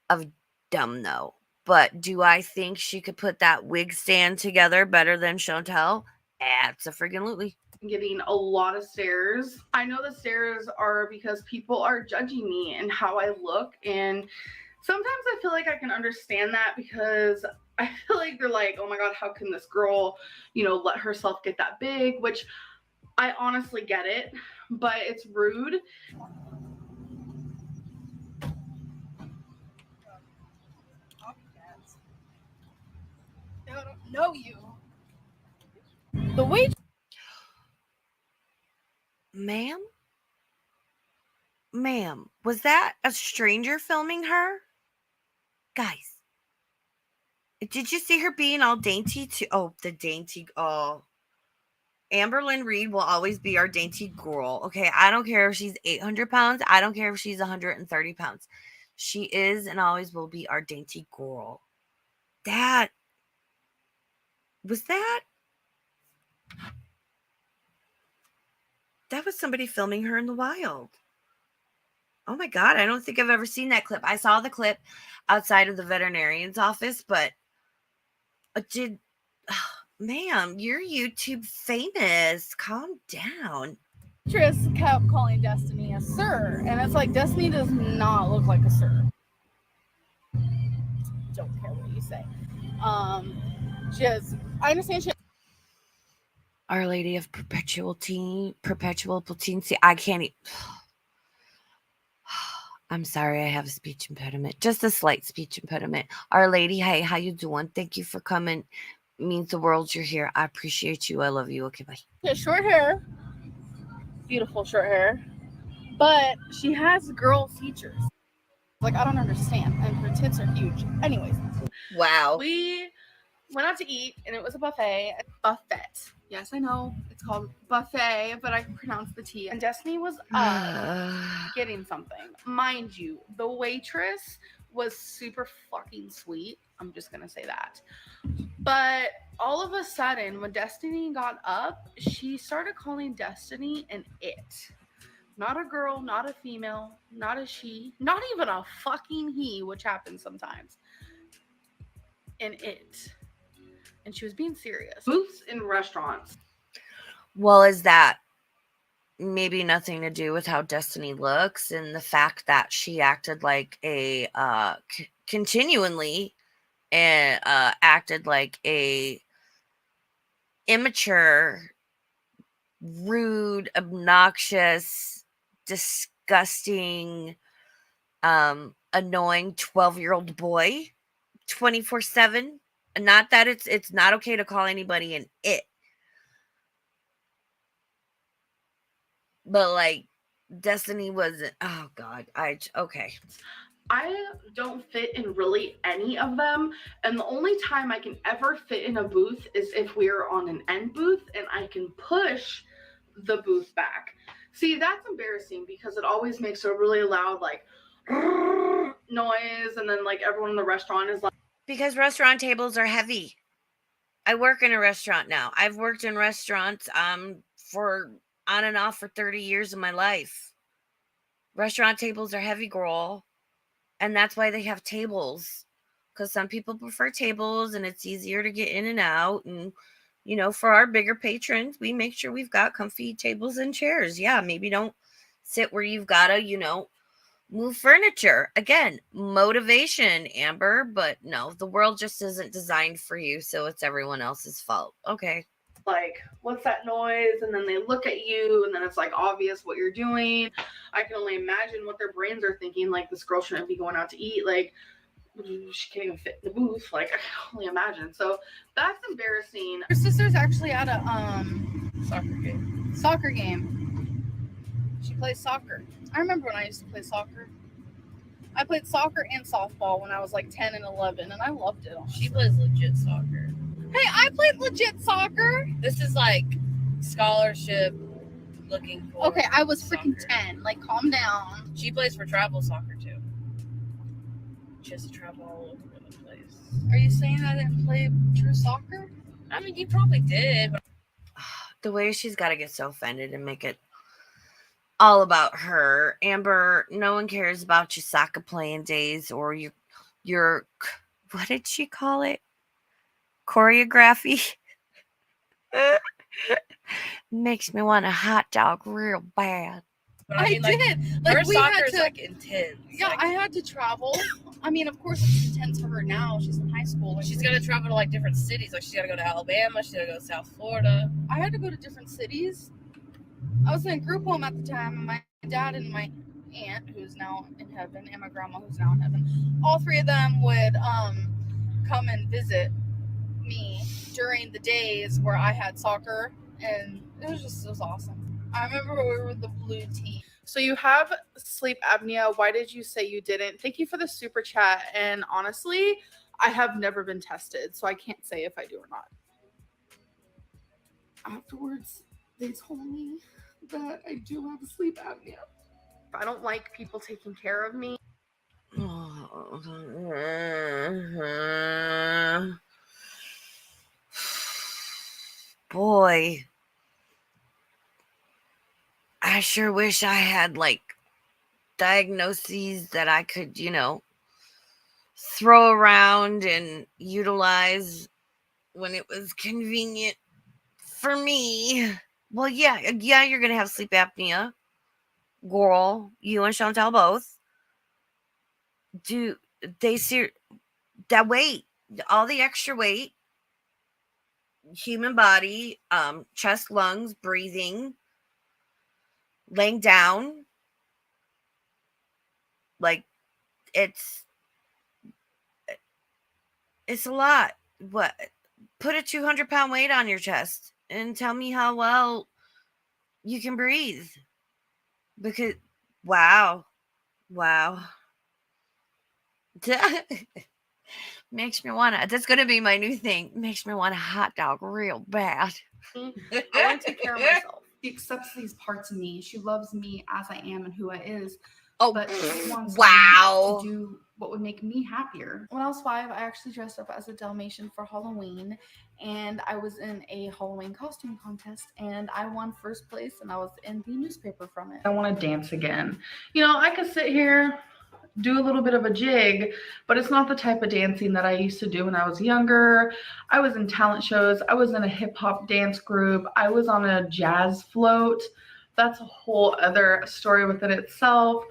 of dumb, though. But do I think she could put that wig stand together better than Chantel? Abso-freaking-lutely. Getting a lot of stares. I know the stares are because people are judging me and how I look, and sometimes I feel like I can understand that, because I feel like they're like, oh my god, how can this girl, let herself get that big, which I honestly get it, but it's rude. I don't know you. The way. Ma'am, was that a stranger filming her? Guys, did you see her being all dainty too? Oh, the dainty. Oh, Amberlynn Reed will always be our dainty girl. Okay, I don't care if she's 800 pounds. I don't care if she's 130 pounds. She is and always will be our dainty girl. That was somebody filming her in the wild. Oh my God, I don't think I've ever seen that clip. I saw the clip outside of the veterinarian's office, but ma'am, you're YouTube famous. Calm down. Tris kept calling Destiny a sir, and it's like Destiny does not look like a sir. Don't care what you say. I understand she. Our Lady of Perpetual Potency. I can't. I'm sorry, I have a speech impediment. Just a slight speech impediment. Our Lady, hey, how you doing? Thank you for coming. Means the world you're here. I appreciate you. I love you. Okay, bye. She has short hair, beautiful short hair, but she has girl features. Like, I don't understand, and her tits are huge. Anyways, Wow. we went out to eat, and it was a buffet. Buffet. Yes, I know it's called buffet, but I pronounced the T. And Destiny was getting something. Mind you, the waitress was super fucking sweet. I'm just gonna say that. But all of a sudden, when Destiny got up, she started calling Destiny an it. Not a girl, not a female, not a she, not even a fucking he, which happens sometimes. An it. And she was being serious. Booths in restaurants. Well, is that maybe nothing to do with how Destiny looks and the fact that she acted like a continually and acted like a immature, rude, obnoxious, disgusting, annoying 12-year-old boy 24/7. Not that it's not okay to call anybody an it, but like Destiny wasn't. Oh God, okay. I don't fit in really any of them, and the only time I can ever fit in a booth is if we're on an end booth and I can push the booth back. See, that's embarrassing because it always makes a really loud like noise, and then like everyone in the restaurant is like, Because restaurant tables are heavy. I work in a restaurant now. I've worked in restaurants for on and off for 30 years of my life. Restaurant tables are heavy, girl. And that's why they have tables. Because some people prefer tables and it's easier to get in and out. And, you know, for our bigger patrons, we make sure we've got comfy tables and chairs. Yeah, maybe don't sit where you've got to, you know, move furniture. Again, motivation, Amber. But no, the world just isn't designed for you. So it's everyone else's fault. Okay. like, what's that noise? And then they look at you, and then it's like obvious what you're doing. I can only imagine what their brains are thinking. Like, this girl shouldn't be going out to eat. Like, she can't even fit in the booth. Like, I can only imagine. So that's embarrassing. Her sister's actually at a soccer game. She plays soccer. I remember when I used to play soccer. I played soccer and softball when I was like 10 and 11, and I loved it. She plays legit soccer. Hey, I played legit soccer. This is like scholarship looking for. Okay, I was freaking soccer. 10. Like, calm down. She plays for travel soccer too. She has to travel all over the place. Are you saying I didn't play true soccer? I mean, you probably did. But The way she's got to get so offended and make it all about her. Amber, no one cares about your soccer playing days or your what did she call it? Choreography. Makes me want a hot dog real bad. But I mean, like, did. Like, her we soccer had is to, like intense. yeah, Like, I had to travel. I mean, of course, it's intense for her now. She's in high school. Like, she's got to travel to like different cities. Like, she's got to go to Alabama. She's got to go to South Florida. I had to go to different cities. I was in a group home at the time, and my dad and my aunt, who's now in heaven, and my grandma, who's now in heaven, all three of them would come and visit me during the days where I had soccer, and it was awesome. I remember we were the blue team. So you have sleep apnea. Why did you say you didn't? Thank you for the super chat. And honestly, I have never been tested, so I can't say if I do or not. Afterwards, they told me that I do have sleep apnea. I don't like people taking care of me. Boy, I sure wish I had like diagnoses that I could, throw around and utilize when it was convenient for me. Well, yeah, you're gonna have sleep apnea. Gorl, you and Chantal both. Do they see that weight, all the extra weight, human body, chest, lungs, breathing, laying down, like it's a lot. What? Put a 200-pound weight on your chest and tell me how well you can breathe. Because wow. Makes me wanna, that's gonna be my new thing. Makes me want a hot dog real bad. I want to take care of myself. She accepts these parts of me. She loves me as I am and who I is. Oh, but she wants wow. me to do what would make me happier. When I was 5, I actually dressed up as a Dalmatian for Halloween, and I was in a Halloween costume contest, and I won first place, and I was in the newspaper from it. I want to dance again. I could sit here, do a little bit of a jig, but it's not the type of dancing that I used to do when I was younger. I was in talent shows. I was in a hip hop dance group. I was on a jazz float. That's a whole other story within itself.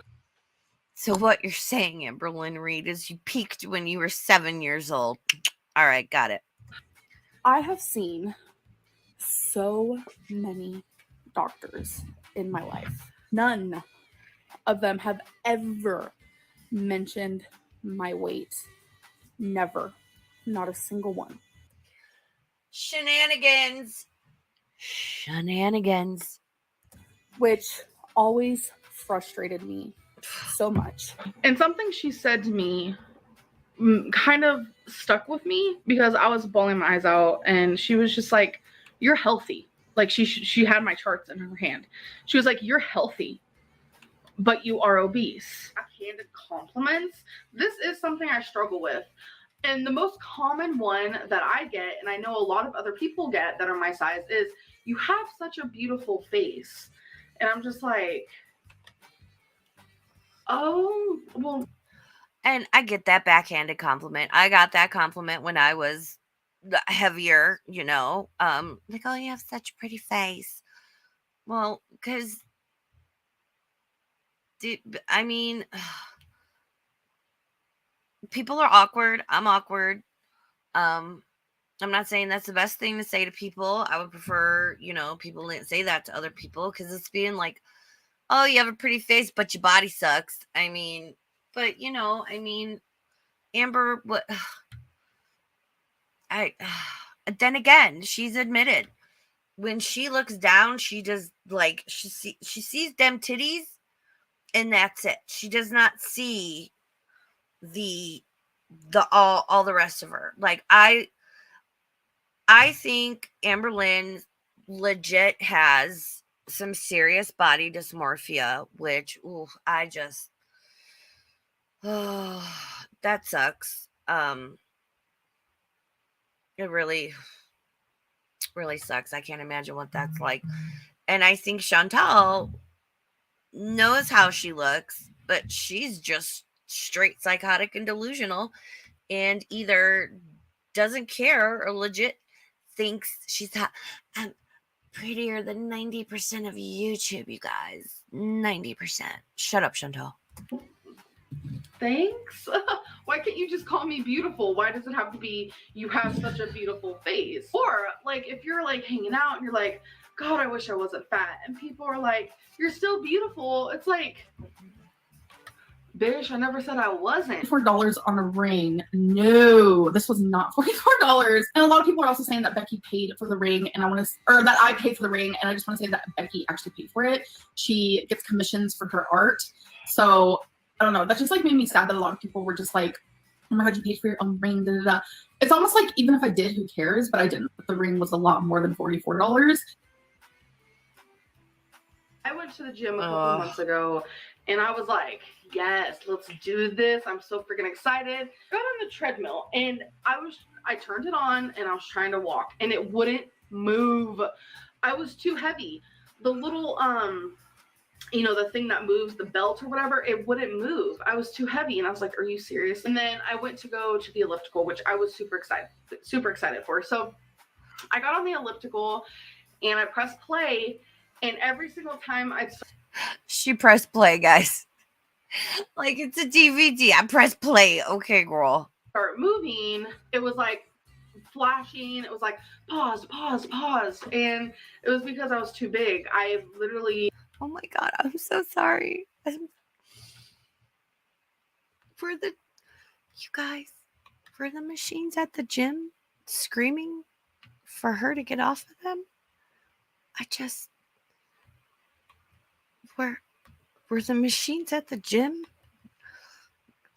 So what you're saying, Amberlynn Reed, is you peaked when you were 7 years old. All right, got it. I have seen so many doctors in my life. None of them have ever mentioned my weight. Never. Not a single one. Shenanigans. Which always frustrated me so much. And something she said to me kind of stuck with me because I was bawling my eyes out, and she was just like, "You're healthy." Like she had my charts in her hand. She was like, "You're healthy, but you are obese." Backhanded compliments. This is something I struggle with. And the most common one that I get, and I know a lot of other people get that are my size, is, "You have such a beautiful face." And I'm just like, oh, well. And I get that backhanded compliment. I got that compliment when I was heavier, like, "Oh, you have such a pretty face." Well, because, I mean, people are awkward. I'm awkward. I'm not saying that's the best thing to say to people. I would prefer, people didn't say that to other people, because it's being like, "Oh, you have a pretty face, but your body sucks." I mean, but Amber, what? Then again, she's admitted when she looks down, she does, like, she sees them titties, and that's it. She does not see the all the rest of her. Like, I think Amberlynn legit has some serious body dysmorphia, which I just that sucks. It really sucks. I can't imagine what that's like. And I think Chantal knows how she looks, but she's just straight psychotic and delusional, and either doesn't care or legit thinks she's hot. I'm prettier than 90% of YouTube, you guys. 90%. Shut up, Chantal. Thanks. Why can't you just call me beautiful? Why does it have to be, "You have such a beautiful face"? Or, like, if you're like hanging out and you're like, "God, I wish I wasn't fat," and people are like, "You're still beautiful," it's like, bitch, I never said I wasn't. $44 on a ring. No, this was not $44. And a lot of people are also saying that Becky paid for the ring, and that I paid for the ring, and I just want to say that Becky actually paid for it. She gets commissions for her art, so I don't know. That just like made me sad that a lot of people were just like, "Oh my God, you paid for your own ring." Da, da, da. It's almost like, even if I did, who cares? But I didn't. But the ring was a lot more than $44. I went to the gym a couple months ago, and I was like, "Yes, let's do this. I'm so freaking excited." Got on the treadmill, and I turned it on, and I was trying to walk, and it wouldn't move. I was too heavy. The little you know, the thing that moves the belt or whatever, it wouldn't move. I was too heavy, and I was like, are you serious? And then I went to go to the elliptical, which I was super excited for. So I got on the elliptical and I pressed play, and every single time She pressed play, guys. Like it's a DVD. I press play. Okay, girl. start moving, it was like flashing. It was like pause, pause, pause. And it was because I was too big. I literally. Oh my God, I'm so sorry. For the, you guys, for the machines at the gym screaming for her to get off of them. Were the machines at the gym?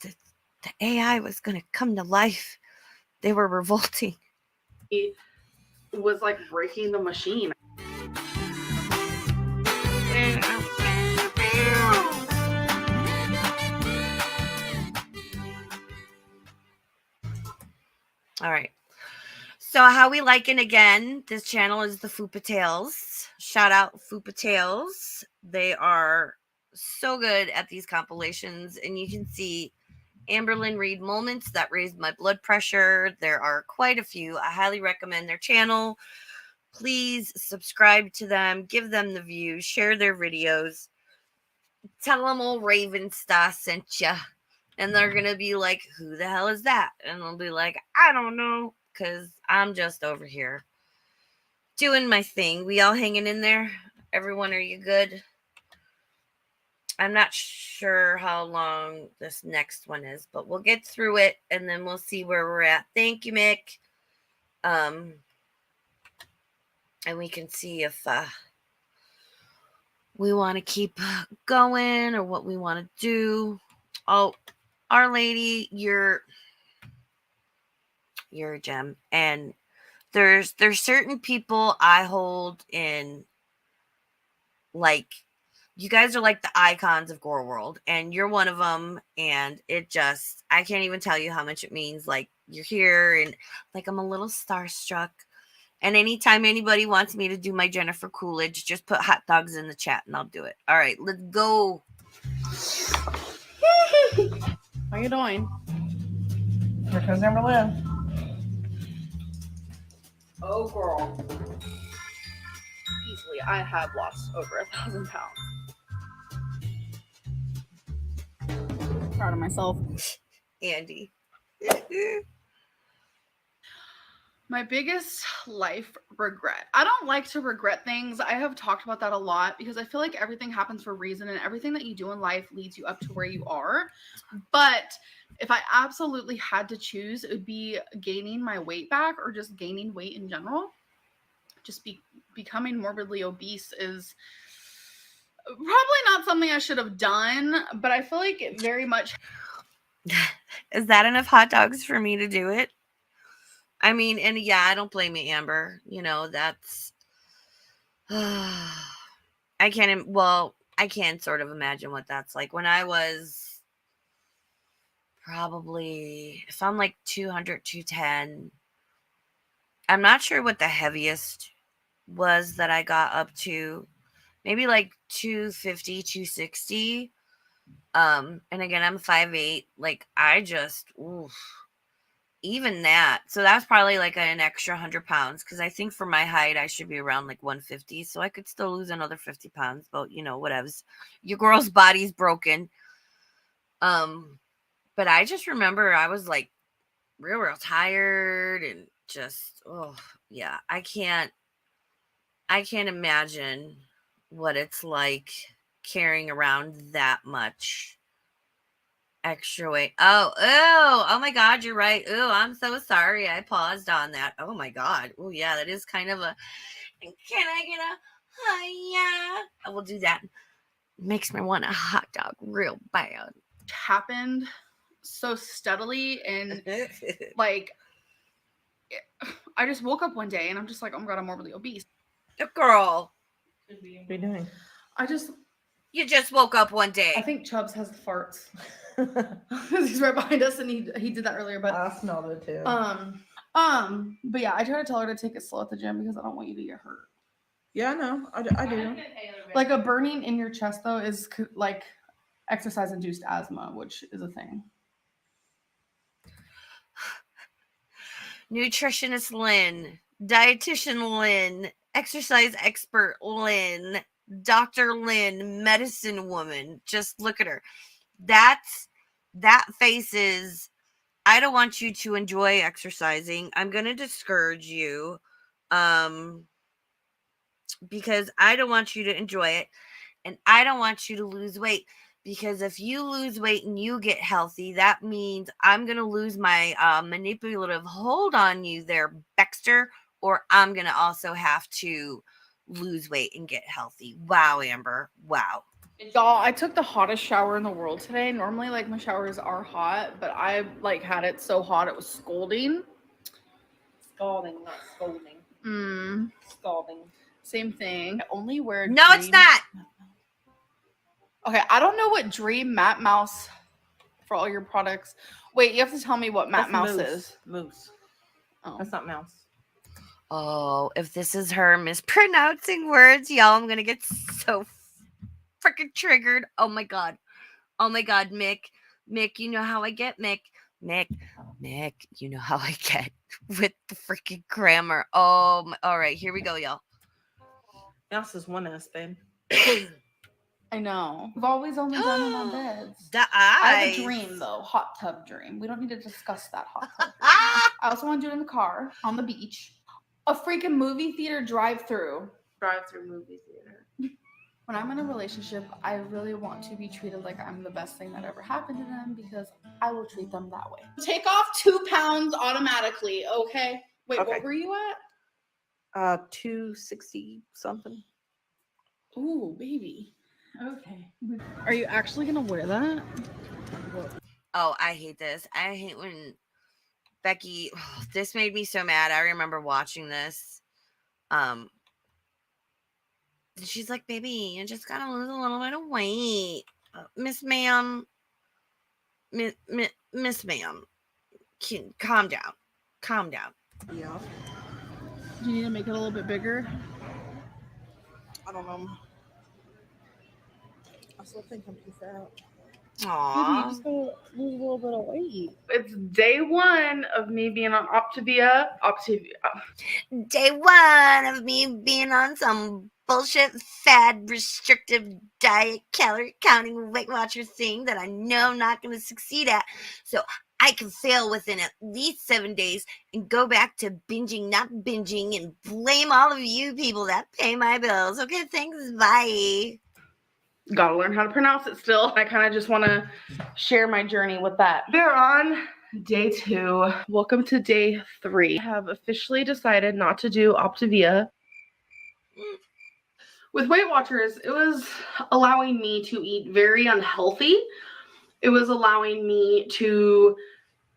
The AI was going to come to life. They were revolting. It was like breaking the machine. All right. So how we liking again? This channel is the Fupa Tales. Shout out Fupa Tales. They are so good at these compilations, and you can see Amberlyn Reed moments that raised my blood pressure. There are quite a few. I highly recommend their channel. Please subscribe to them, give them the views, share their videos, tell them old Raven Star sent ya. And they're going to be like, who the hell is that? And they'll be like, I don't know, because I'm just over here doing my thing. We all hanging in there? Everyone, are you good? I'm not sure how long this next one is, but we'll get through it and then we'll see where we're at. Thank you, Mick. And we can see if we want to keep going or what we want to do. Oh, Our Lady, you're a gem. And there's certain people I hold in, like, you guys are like the icons of Gorl World, and you're one of them. And it just, I can't even tell you how much it means. Like, you're here, and like, I'm a little starstruck. And anytime anybody wants me to do my Jennifer Coolidge, just put hot dogs in the chat and I'll do it. All right, let's go. How you doing? Here comes Amberlyn. Oh, girl. Easily, I have lost over 1,000 pounds. Proud of myself. Andy. My biggest life regret. I don't like to regret things. I have talked about that a lot because I feel like everything happens for a reason and everything that you do in life leads you up to where you are. But if I absolutely had to choose, it would be gaining my weight back or just gaining weight in general. Just becoming morbidly obese is probably not something I should have done, but I feel like it very much. Is that enough hot dogs for me to do it? I mean, and yeah, I don't blame you, Amber. You know, that's I can sort of imagine what that's like. When I was probably, if I'm like 200, 210, I'm not sure what the heaviest was that I got up to. Maybe like 250, 260. And again, I'm 5'8". Like, I just, even that. So that's probably like an extra 100 pounds. Because I think for my height, I should be around like 150. So I could still lose another 50 pounds. But, you know, whatevs. Your girl's body's broken. But I just remember I was like real tired and just, yeah. I can't imagine what it's like carrying around that much extra weight. Oh my God, you're right. Oh, I'm so sorry. I paused on that. Oh my God. Oh yeah, that is kind of a, can I get a, yeah. I will do that. Makes me want a hot dog real bad. Happened so steadily and like I just woke up one day and I'm just like, oh my God, I'm morbidly obese. The girl. What are you doing? You just woke up one day. I think Chubbs has the farts. He's right behind us, and he did that earlier. But I smelled it too. but yeah, I try to tell her to take it slow at the gym because I don't want you to get hurt. Yeah, I know. I do. Like a burning in your chest though is like exercise induced asthma, which is a thing. Nutritionist Lynn, dietitian Lynn, exercise expert Lynn, Dr. Lynn, medicine woman. Just look at her. That face is, I don't want you to enjoy exercising. I'm going to discourage you because I don't want you to enjoy it, and I don't want you to lose weight. Because if you lose weight and you get healthy, that means I'm going to lose my manipulative hold on you there, Baxter, or I'm going to also have to lose weight and get healthy. Wow, Amber. Wow. Y'all, I took the hottest shower in the world today. Normally, like, my showers are hot, but I, like, had it so hot it was scalding. Scalding, not scolding. Scalding. Same thing. I only wear No, it's not. Okay, I don't know what Dream Matte Mouse for all your products. Wait, you have to tell me what Matte Mouse is. Mousse. Oh. That's not mouse. Oh, if this is her mispronouncing words, y'all, I'm going to get so freaking triggered. Oh my God, Mick, you know how I get, Mick, you know how I get with the freaking grammar. Oh, all right, here we go, y'all. Mouse is one S, babe. I know. We've always only done it on beds. The I have eyes. a dream though, hot tub dream. We don't need to discuss that hot tub. I also want to do it in the car, on the beach, a freaking movie theater drive-through. Drive-through movie theater. When I'm in a relationship, I really want to be treated like I'm the best thing that ever happened to them because I will treat them that way. Take off 2 pounds automatically, okay? Wait, Okay. what were you at? 260 something. Ooh, baby. Okay. Are you actually gonna wear that? Oh, I hate this. I hate when Becky, this made me so mad. I remember watching this. She's like, baby, you just gotta lose a little bit of weight. Miss Ma'am, Miss Ma'am, calm down. Yeah. Do you need to make it a little bit bigger? I don't know. I still think I'm too fat. Aww. You just gotta lose a little bit of weight. It's day 1 of me being on Optavia. Day 1 of me being on some bullshit fad restrictive diet calorie counting Weight Watcher thing that I know I'm not going to succeed at. So I can fail within at least 7 days and go back to binging, not binging, and blame all of you people that pay my bills. Okay, thanks. Bye. Gotta learn how to pronounce it still. I kind of just want to share my journey with that. We're on day 2. Welcome to day 3. I have officially decided not to do Optavia. With Weight Watchers, it was allowing me to eat very unhealthy. It was allowing me to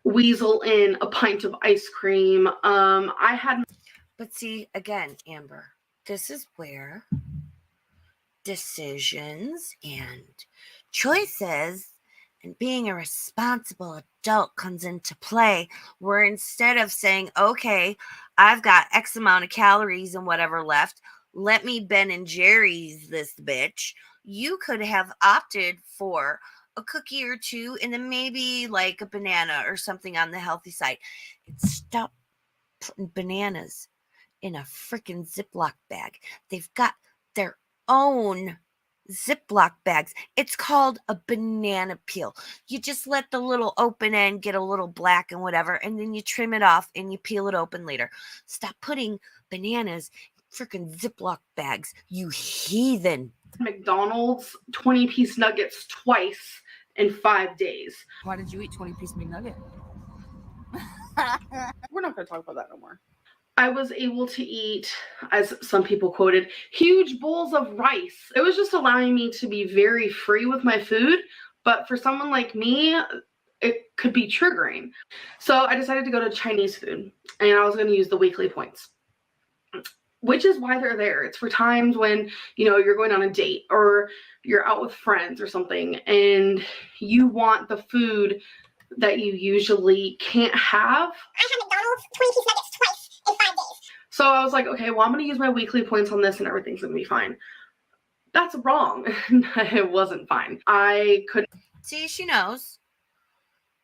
weasel in a pint of ice cream. But see, again, Amber, this is where decisions and choices and being a responsible adult comes into play, where instead of saying, okay, I've got X amount of calories and whatever left, let me Ben and Jerry's this bitch, you could have opted for a cookie or 2 and then maybe like a banana or something on the healthy side. And stop putting bananas in a freaking Ziploc bag. They've got their own Ziploc bags. It's called a banana peel. You just let the little open end get a little black and whatever, and then you trim it off and you peel it open later. Stop putting bananas in freaking Ziploc bags, you heathen. McDonald's 20-piece nuggets twice in 5 days. Why did you eat 20-piece McNugget? We're not going to talk about that no more. I was able to eat, as some people quoted, huge bowls of rice. It was just allowing me to be very free with my food. But for someone like me, it could be triggering. So I decided to go to Chinese food, and I was going to use the weekly points, which is why they're there. It's for times when, you know, you're going on a date or you're out with friends or something, and you want the food that you usually can't have. I had McDonald's 20-piece nuggets twice in 5 days. So I was like, okay, well, I'm going to use my weekly points on this and everything's going to be fine. That's wrong. It wasn't fine. I couldn't. See, she knows.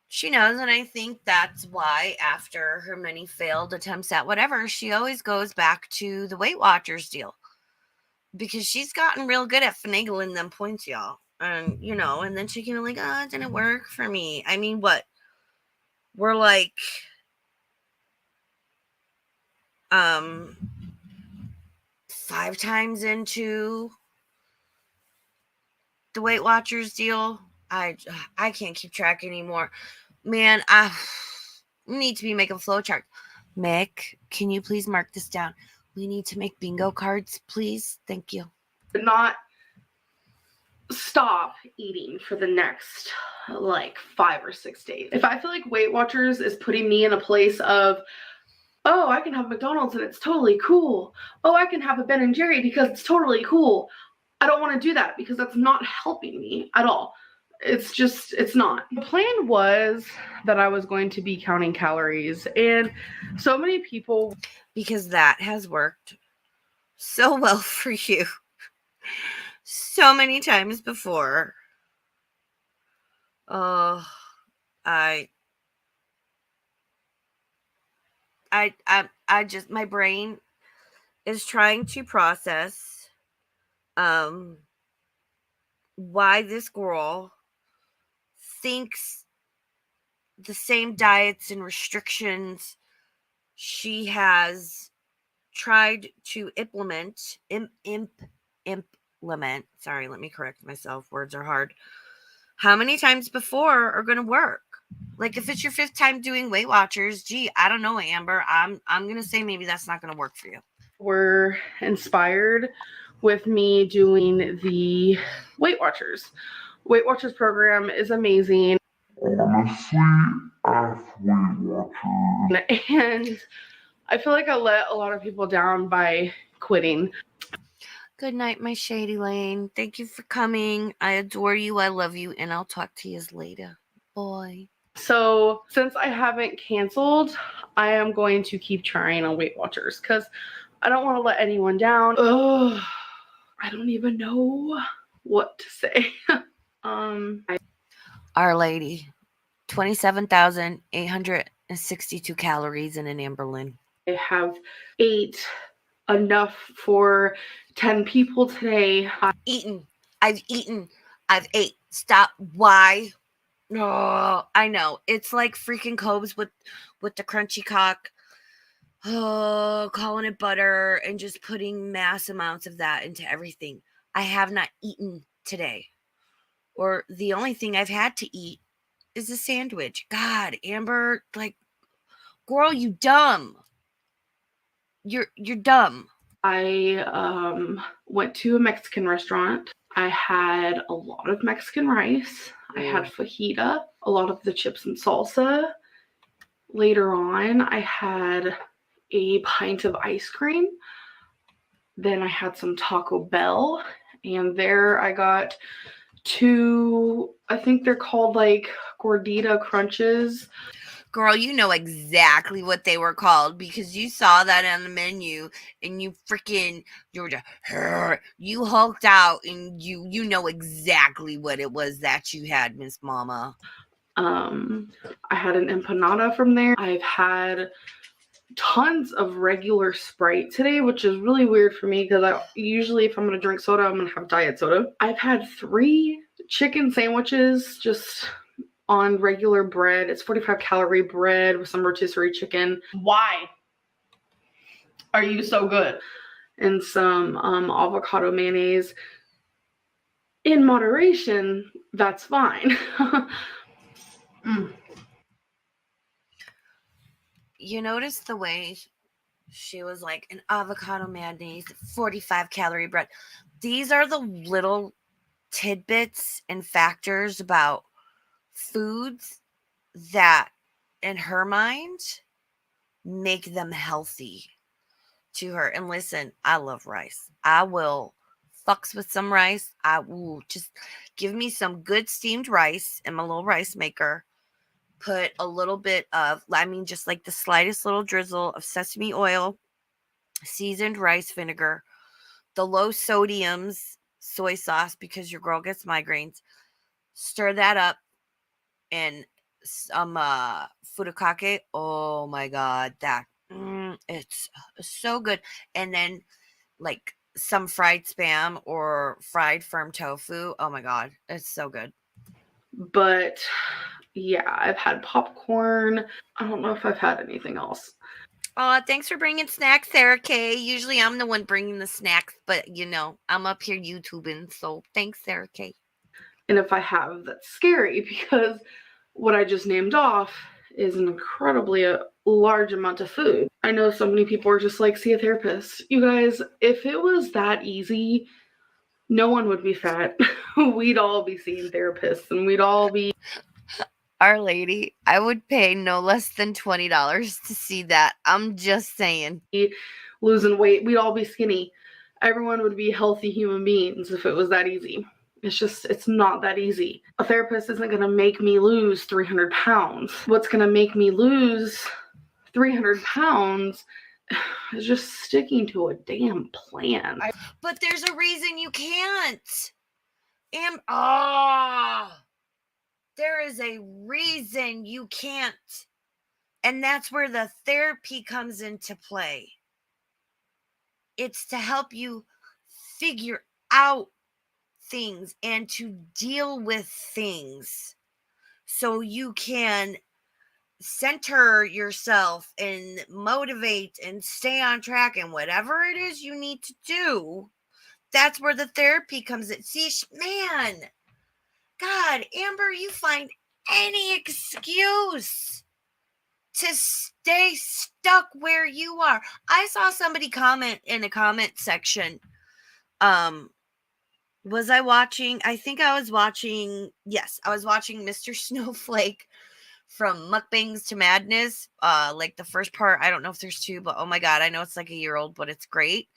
She knows, and I think that's why after her many failed attempts at whatever, she always goes back to the Weight Watchers deal. Because she's gotten real good at finagling them points, y'all. And, you know, and then she can be like, oh, it didn't work for me. I mean, what? We're like, 5 times into the Weight Watchers deal. I can't keep track anymore. Man, I need to be making flow chart. Mick, can you please mark this down? We need to make bingo cards, please. Thank you. Not stop eating for the next like 5 or 6 days. If I feel like Weight Watchers is putting me in a place of, oh, I can have McDonald's and it's totally cool. Oh, I can have a Ben and Jerry because it's totally cool. I don't want to do that because that's not helping me at all. It's not. The plan was that I was going to be counting calories, and so many people, because that has worked so well for you so many times before. Oh, I just, my brain is trying to process why this girl thinks the same diets and restrictions she has tried to implement. Sorry, let me correct myself. Words are hard. How many times before are going to work? Like, if it's your 5th time doing Weight Watchers, gee, I don't know, Amber. I'm going to say maybe that's not going to work for you. Were inspired with me doing the Weight Watchers. Weight Watchers program is amazing. Honestly, F Weight Watchers. And I feel like I let a lot of people down by quitting. Good night, my shady lane. Thank you for coming. I adore you. I love you. And I'll talk to you later. Boy. So since I haven't canceled, I am going to keep trying on Weight Watchers because I don't want to let anyone down. Oh, I don't even know what to say. Our Lady, 27,862 calories in an Amberlin. I have ate enough for 10 people today. I've eaten. I've ate. Stop. Why? Oh, I know. It's like freaking Cobes with the crunchy cock. Oh, calling it butter and just putting mass amounts of that into everything. I have not eaten today. Or the only thing I've had to eat is a sandwich. God, Amber, like, girl, you dumb. You're dumb. I went to a Mexican restaurant. I had a lot of Mexican rice. I had fajita, a lot of the chips and salsa. Later on, I had a pint of ice cream. Then I had some Taco Bell. And there I got 2, I think they're called like gordita crunches. Girl, you know exactly what they were called because you saw that on the menu and you hulked out and you know exactly what it was that you had, Miss Mama. I had an empanada from there. I've had tons of regular Sprite today, which is really weird for me because I usually, if I'm going to drink soda, I'm going to have diet soda. I've had 3 chicken sandwiches just on regular bread. It's 45 calorie bread with some rotisserie chicken. Why are you so good? And some avocado mayonnaise. In moderation, that's fine. You notice the way she was like an avocado mayonnaise, 45 calorie bread. These are the little tidbits and factors about foods that, in her mind, make them healthy to her. And listen, I love rice. I will fucks with some rice. I will just give me some good steamed rice in my little rice maker. Put a little bit of, just like the slightest little drizzle of sesame oil seasoned rice vinegar, the low sodiums soy sauce because your girl gets migraines. Stir that up, and some furikake. Oh my god, it's so good. And then like some fried spam or fried firm tofu. Oh my god, it's so good. But yeah, I've had popcorn. I don't know if I've had anything else. Thanks for bringing snacks, Sarah K. Usually I'm the one bringing the snacks, but you know, I'm up here YouTubing, so thanks, Sarah K. And if I have, that's scary because what I just named off is an incredibly large amount of food. I know so many people are just like, see a therapist. You guys, if it was that easy, no one would be fat. We'd all be seeing therapists and we'd all be. Our Lady, I would pay no less than $20 to see that. I'm just saying. Losing weight, we'd all be skinny. Everyone would be healthy human beings if it was that easy. It's not that easy. A therapist isn't going to make me lose 300 pounds. What's going to make me lose 300 pounds is just sticking to a damn plan. But there's a reason you can't. There is a reason you can't. And that's where the therapy comes into play. It's to help you figure out things and to deal with things so you can center yourself and motivate and stay on track and whatever it is you need to do. That's where the therapy comes in. See, man, God, Amber, you find any excuse to stay stuck where you are. I saw somebody comment in the comment section. Was I watching? I think I was watching. Yes, I was watching Mr. Snowflake from Mukbangs to Madness. Like the first part, I don't know if there's two, but oh my God, I know it's like a year old, but it's great.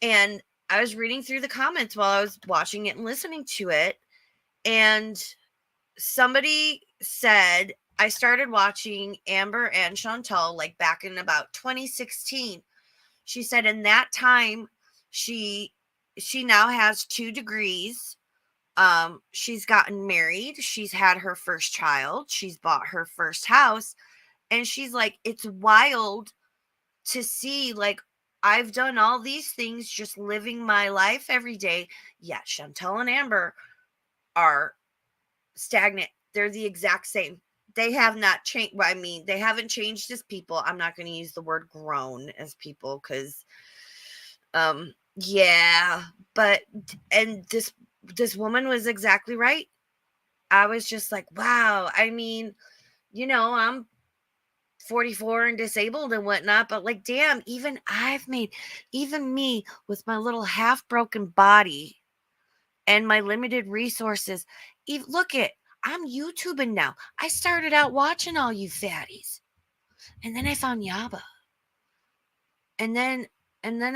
And I was reading through the comments while I was watching it and listening to it. And somebody said, I started watching Amber and Chantal like back in about 2016. She said in that time, she now has 2 degrees. She's gotten married. She's had her first child. She's bought her first house. And she's like, it's wild to see, like, I've done all these things, just living my life every day. Yeah, Chantal and Amber are stagnant. They're the exact same. They have not changed. I mean, they haven't changed as people. I'm not going to use the word grown as people because, yeah. But, and this woman was exactly right. I was just like, wow. I mean, you know, I'm 44 and disabled and whatnot, but like, damn, even me with my little half broken body and my limited resources. I'm YouTubing now. I started out watching all you fatties, and then I found Yaba, and then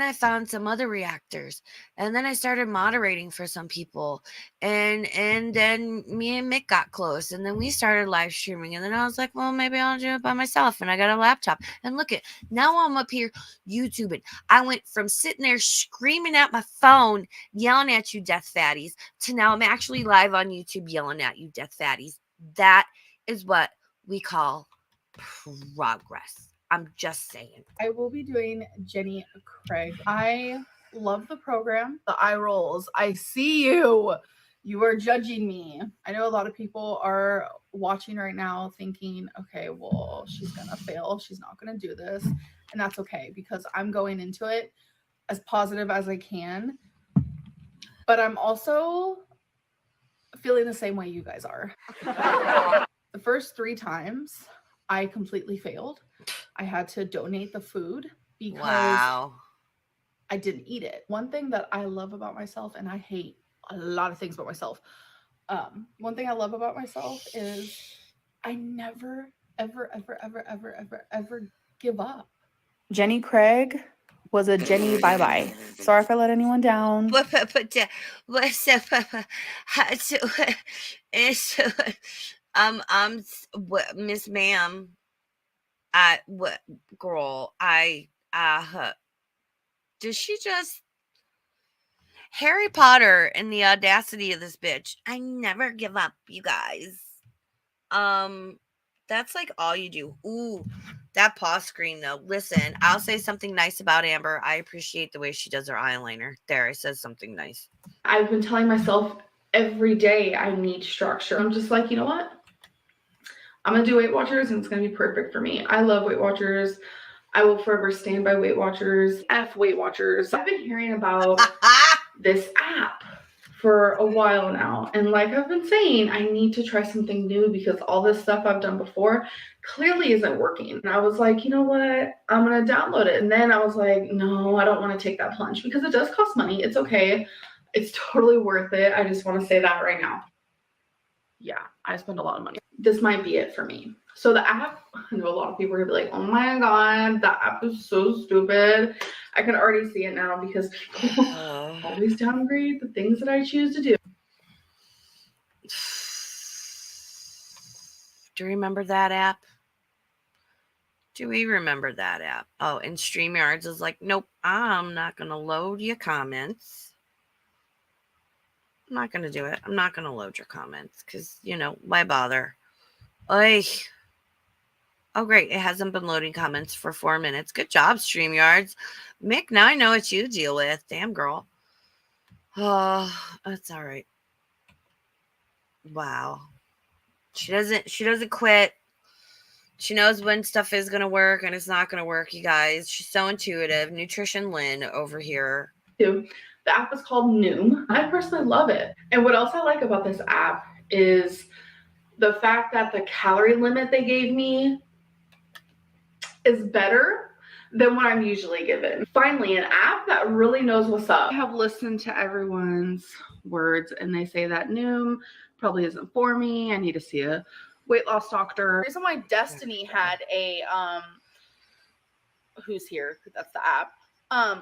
I found some other reactors, and then I started moderating for some people, and then me and Mick got close, and then we started live streaming, and then I was like, well, maybe I'll do it by myself, and I got a laptop, and look now I'm up here YouTubing. I went from sitting there screaming at my phone, yelling at you death fatties, to now I'm actually live on YouTube yelling at you death fatties. That is what we call progress. I'm just saying. I will be doing Jenny Craig. I love the program. The eye rolls. I see you. You are judging me. I know a lot of people are watching right now thinking, okay, well, she's going to fail. She's not going to do this. And that's okay because I'm going into it as positive as I can. But I'm also feeling the same way you guys are. The first 3 times I completely failed. I had to donate the food because I didn't eat it. One thing that I love about myself, and I hate a lot of things about myself. One thing I love about myself is I never, ever, ever, ever, ever, ever, ever give up. Jenny Craig was a Jenny bye-bye. Sorry if I let anyone down. Miss Ma'am, girl, Does she just Harry Potter and the audacity of this bitch? I never give up, you guys. That's like all you do. Ooh, that paw screen though. Listen, I'll say something nice about Amber. I appreciate the way she does her eyeliner. There, I said something nice. I've been telling myself every day I need structure. I'm just like, you know what? I'm gonna do Weight Watchers and it's gonna be perfect for me. I love Weight Watchers. I will forever stand by Weight Watchers. F Weight Watchers. I've been hearing about this app for a while now. And like I've been saying, I need to try something new because all this stuff I've done before clearly isn't working. And I was like, you know what? I'm going to download it. And then I was like, no, I don't want to take that plunge because it does cost money. It's okay. It's totally worth it. I just want to say that right now. Yeah, I spend a lot of money. This might be it for me. So the app, I know a lot of people are gonna be like, oh my God, that app is so stupid. I can already see it now because people always downgrade the things that I choose to do. Do you remember that app? Do we remember that app? Oh, and StreamYards is like, nope, I'm not going to load your comments. I'm not going to do it. I'm not going to load your comments because, you know, why bother? Oy. Oh, great. It hasn't been loading comments for 4 minutes. Good job, StreamYards. Mick, now I know what you deal with. Damn, girl. Oh, that's all right. Wow. She doesn't quit. She knows when stuff is going to work and it's not going to work, you guys. She's so intuitive. Nutrition Lynn over here. The app is called Noom. I personally love it. And what else I like about this app is the fact that the calorie limit they gave me is better than what I'm usually given. Finally, an app that really knows what's up. I have listened to everyone's words and they say that Noom probably isn't for me. I need to see a weight loss doctor. The reason why Destiny had a who's here, that's the app,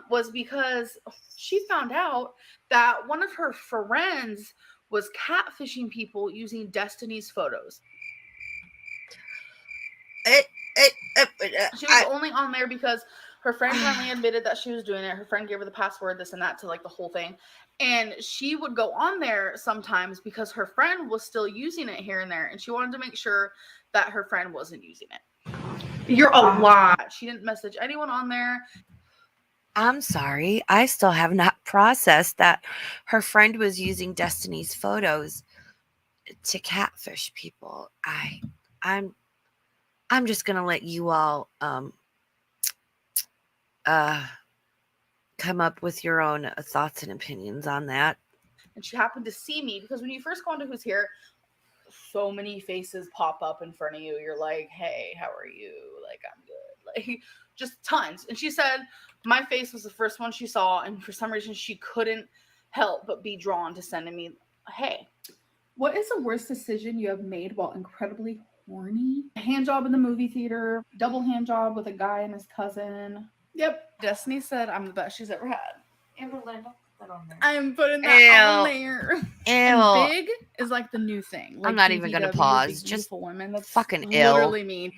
was because she found out that one of her friends was catfishing people using Destiny's photos. She was only on there because her friend finally admitted that she was doing it. Her friend gave her the password, this and that, to like the whole thing. And she would go on there sometimes because her friend was still using it here and there. And she wanted to make sure that her friend wasn't using it. You're a lot. She didn't message anyone on there. I'm sorry. I still have not processed that her friend was using Destiny's photos to catfish people. I'm just gonna let you all come up with your own thoughts and opinions on that. And she happened to see me because when you first go into Who's Here, so many faces pop up in front of you. You're like, hey, how are you? Like, I'm good. Like, just tons. And she said my face was the first one she saw, and for some reason she couldn't help but be drawn to sending me, hey. What is the worst decision you have made while incredibly horny? A hand job in the movie theater, double hand job with a guy and his cousin. Yep. Destiny said I'm the best she's ever had. Amber, let that on there. I'm putting that on there. Ew. And big is like the new thing. Like I'm not even gonna pause. Just women. That's fucking ill. Literally mean.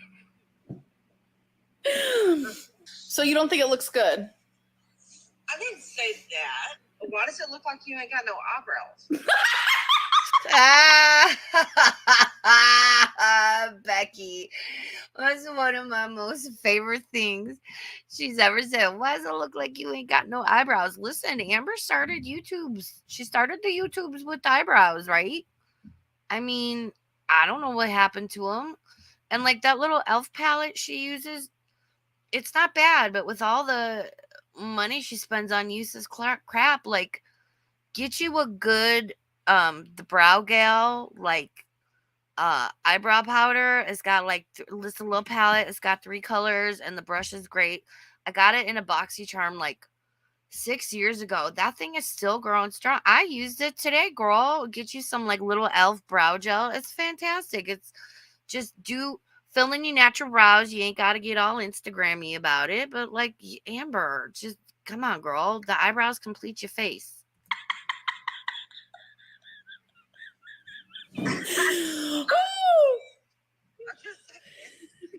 So you don't think it looks good? I didn't say that. Why does it look like you ain't got no eyebrows? Becky, that's one of my most favorite things she's ever said. Why does it look like you ain't got no eyebrows? Listen, Amber started YouTubes. She started the YouTubes with eyebrows, right? I mean, I don't know what happened to them. And like that little elf palette she uses, it's not bad, but with all the money she spends on useless crap, like get you a good the Brow Gal like eyebrow powder. It's got like just a little palette. It's got 3 colors and the brush is great. I got it in a BoxyCharm like 6 years ago. That thing is still growing strong. I used it today, girl. Get you some like little elf brow gel. It's fantastic. It's just fill in your natural brows. You ain't got to get all Instagrammy about it, but like Amber, just come on, girl. The eyebrows complete your face.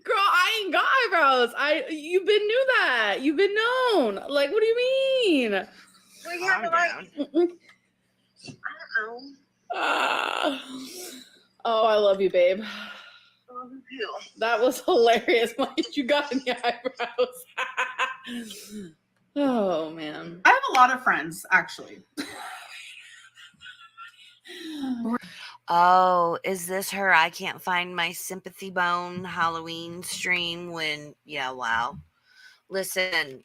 Girl, I ain't got eyebrows. eyebrows. You've been knew that. You've been known. Like, what do you mean? Well, yeah, but like, I don't know. Oh, I love you, babe. I love you too. That was hilarious. What you got in your eyebrows? Oh man. I have a lot of friends, actually. Oh, is this her? I can't find my sympathy bone Halloween stream when, yeah, wow. Listen,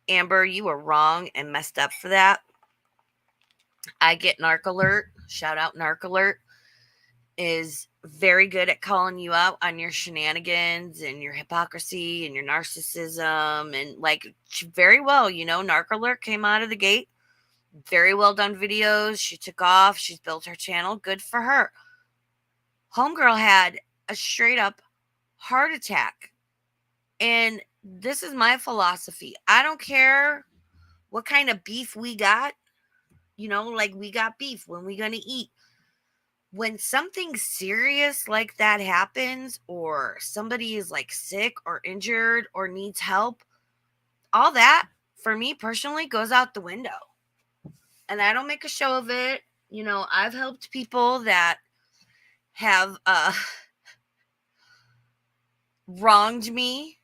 Amber, you were wrong and messed up for that. I get Narc Alert. Shout out Narc Alert. Is very good at calling you out on your shenanigans and your hypocrisy and your narcissism. And like, very well, you know, Narc Alert came out of the gate. Very well done videos. She took off. She's built her channel. Good for her. Homegirl had a straight up heart attack. And this is my philosophy. I don't care what kind of beef we got. You know, like we got beef. When we going to eat? When something serious like that happens, or somebody is like sick or injured or needs help, all that for me personally goes out the window. And I don't make a show of it. You know, I've helped people that have wronged me,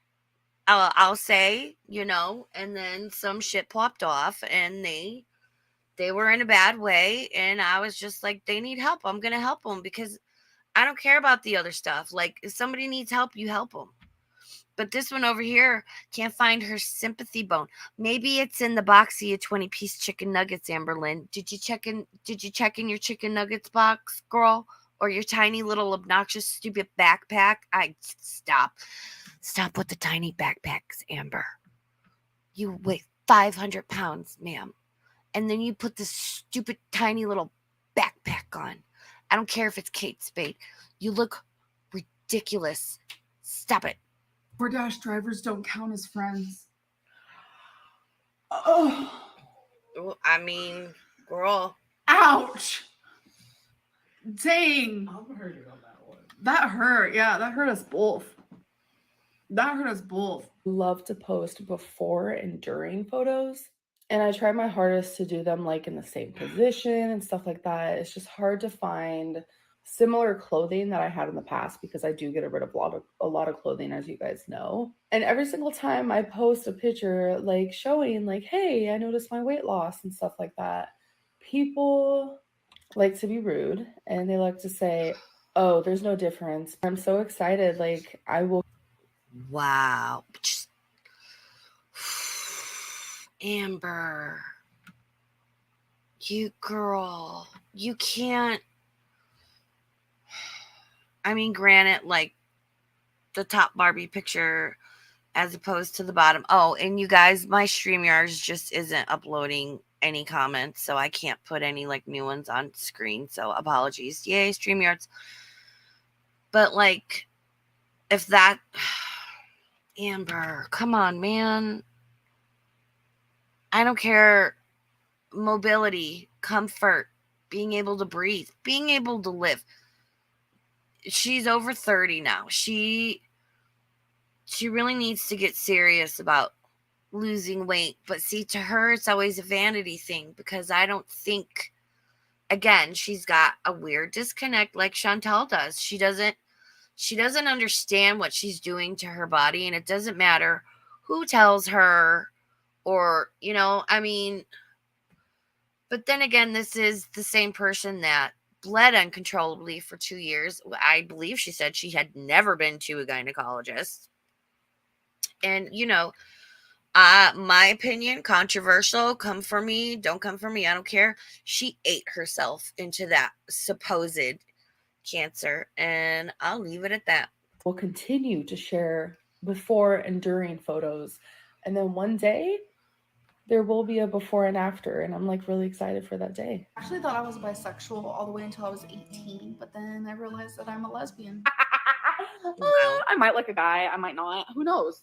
I'll say, you know, and then some shit popped off and they were in a bad way, and I was just like, they need help. I'm going to help them because I don't care about the other stuff. Like, if somebody needs help, you help them. But this one over here can't find her sympathy bone. Maybe it's in the box of your 20-piece chicken nuggets, Amberlynn. Did you check in your chicken nuggets box, girl? Or your tiny little obnoxious stupid backpack? Stop with the tiny backpacks, Amber. You weigh 500 pounds, ma'am. And then you put this stupid tiny little backpack on. I don't care if it's Kate Spade. You look ridiculous. Stop it. DoorDash drivers don't count as friends. Oh. I mean, girl. Ouch. Dang. I'm hurting on that one. That hurt. Yeah, that hurt us both. Love to post before and during photos. And I try my hardest to do them like in the same position and stuff like that. It's just hard to find similar clothing that I had in the past because I do get rid of a lot of clothing, as you guys know. And every single time I post a picture like showing like, hey, I noticed my weight loss and stuff like that, people like to be rude and they like to say, oh, there's no difference. I'm so excited. Like, I will. Wow. Amber, you girl, you can't. I mean, granted, like the top Barbie picture as opposed to the bottom. Oh, and you guys, my StreamYard just isn't uploading any comments, so I can't put any like new ones on screen. So apologies. Yay, StreamYards. But like, if that, Amber, come on, man. I don't care. Mobility, comfort, being able to breathe, being able to live. She's over 30 now. She really needs to get serious about losing weight. But see, to her, it's always a vanity thing because I don't think, again, she's got a weird disconnect like Chantal does. She doesn't understand what she's doing to her body, and it doesn't matter who tells her or, you know, I mean, but then again, this is the same person that bled uncontrollably for 2 years. I believe she said she had never been to a gynecologist. And, you know, my opinion, controversial, come for me, don't come for me, I don't care. She ate herself into that supposed cancer, and I'll leave it at that. We'll continue to share before and during photos. And then one day, there will be a before and after, and I'm like really excited for that day. I actually thought I was bisexual all the way until I was 18, but then I realized that I'm a lesbian. I might like a guy, I might not. Who knows?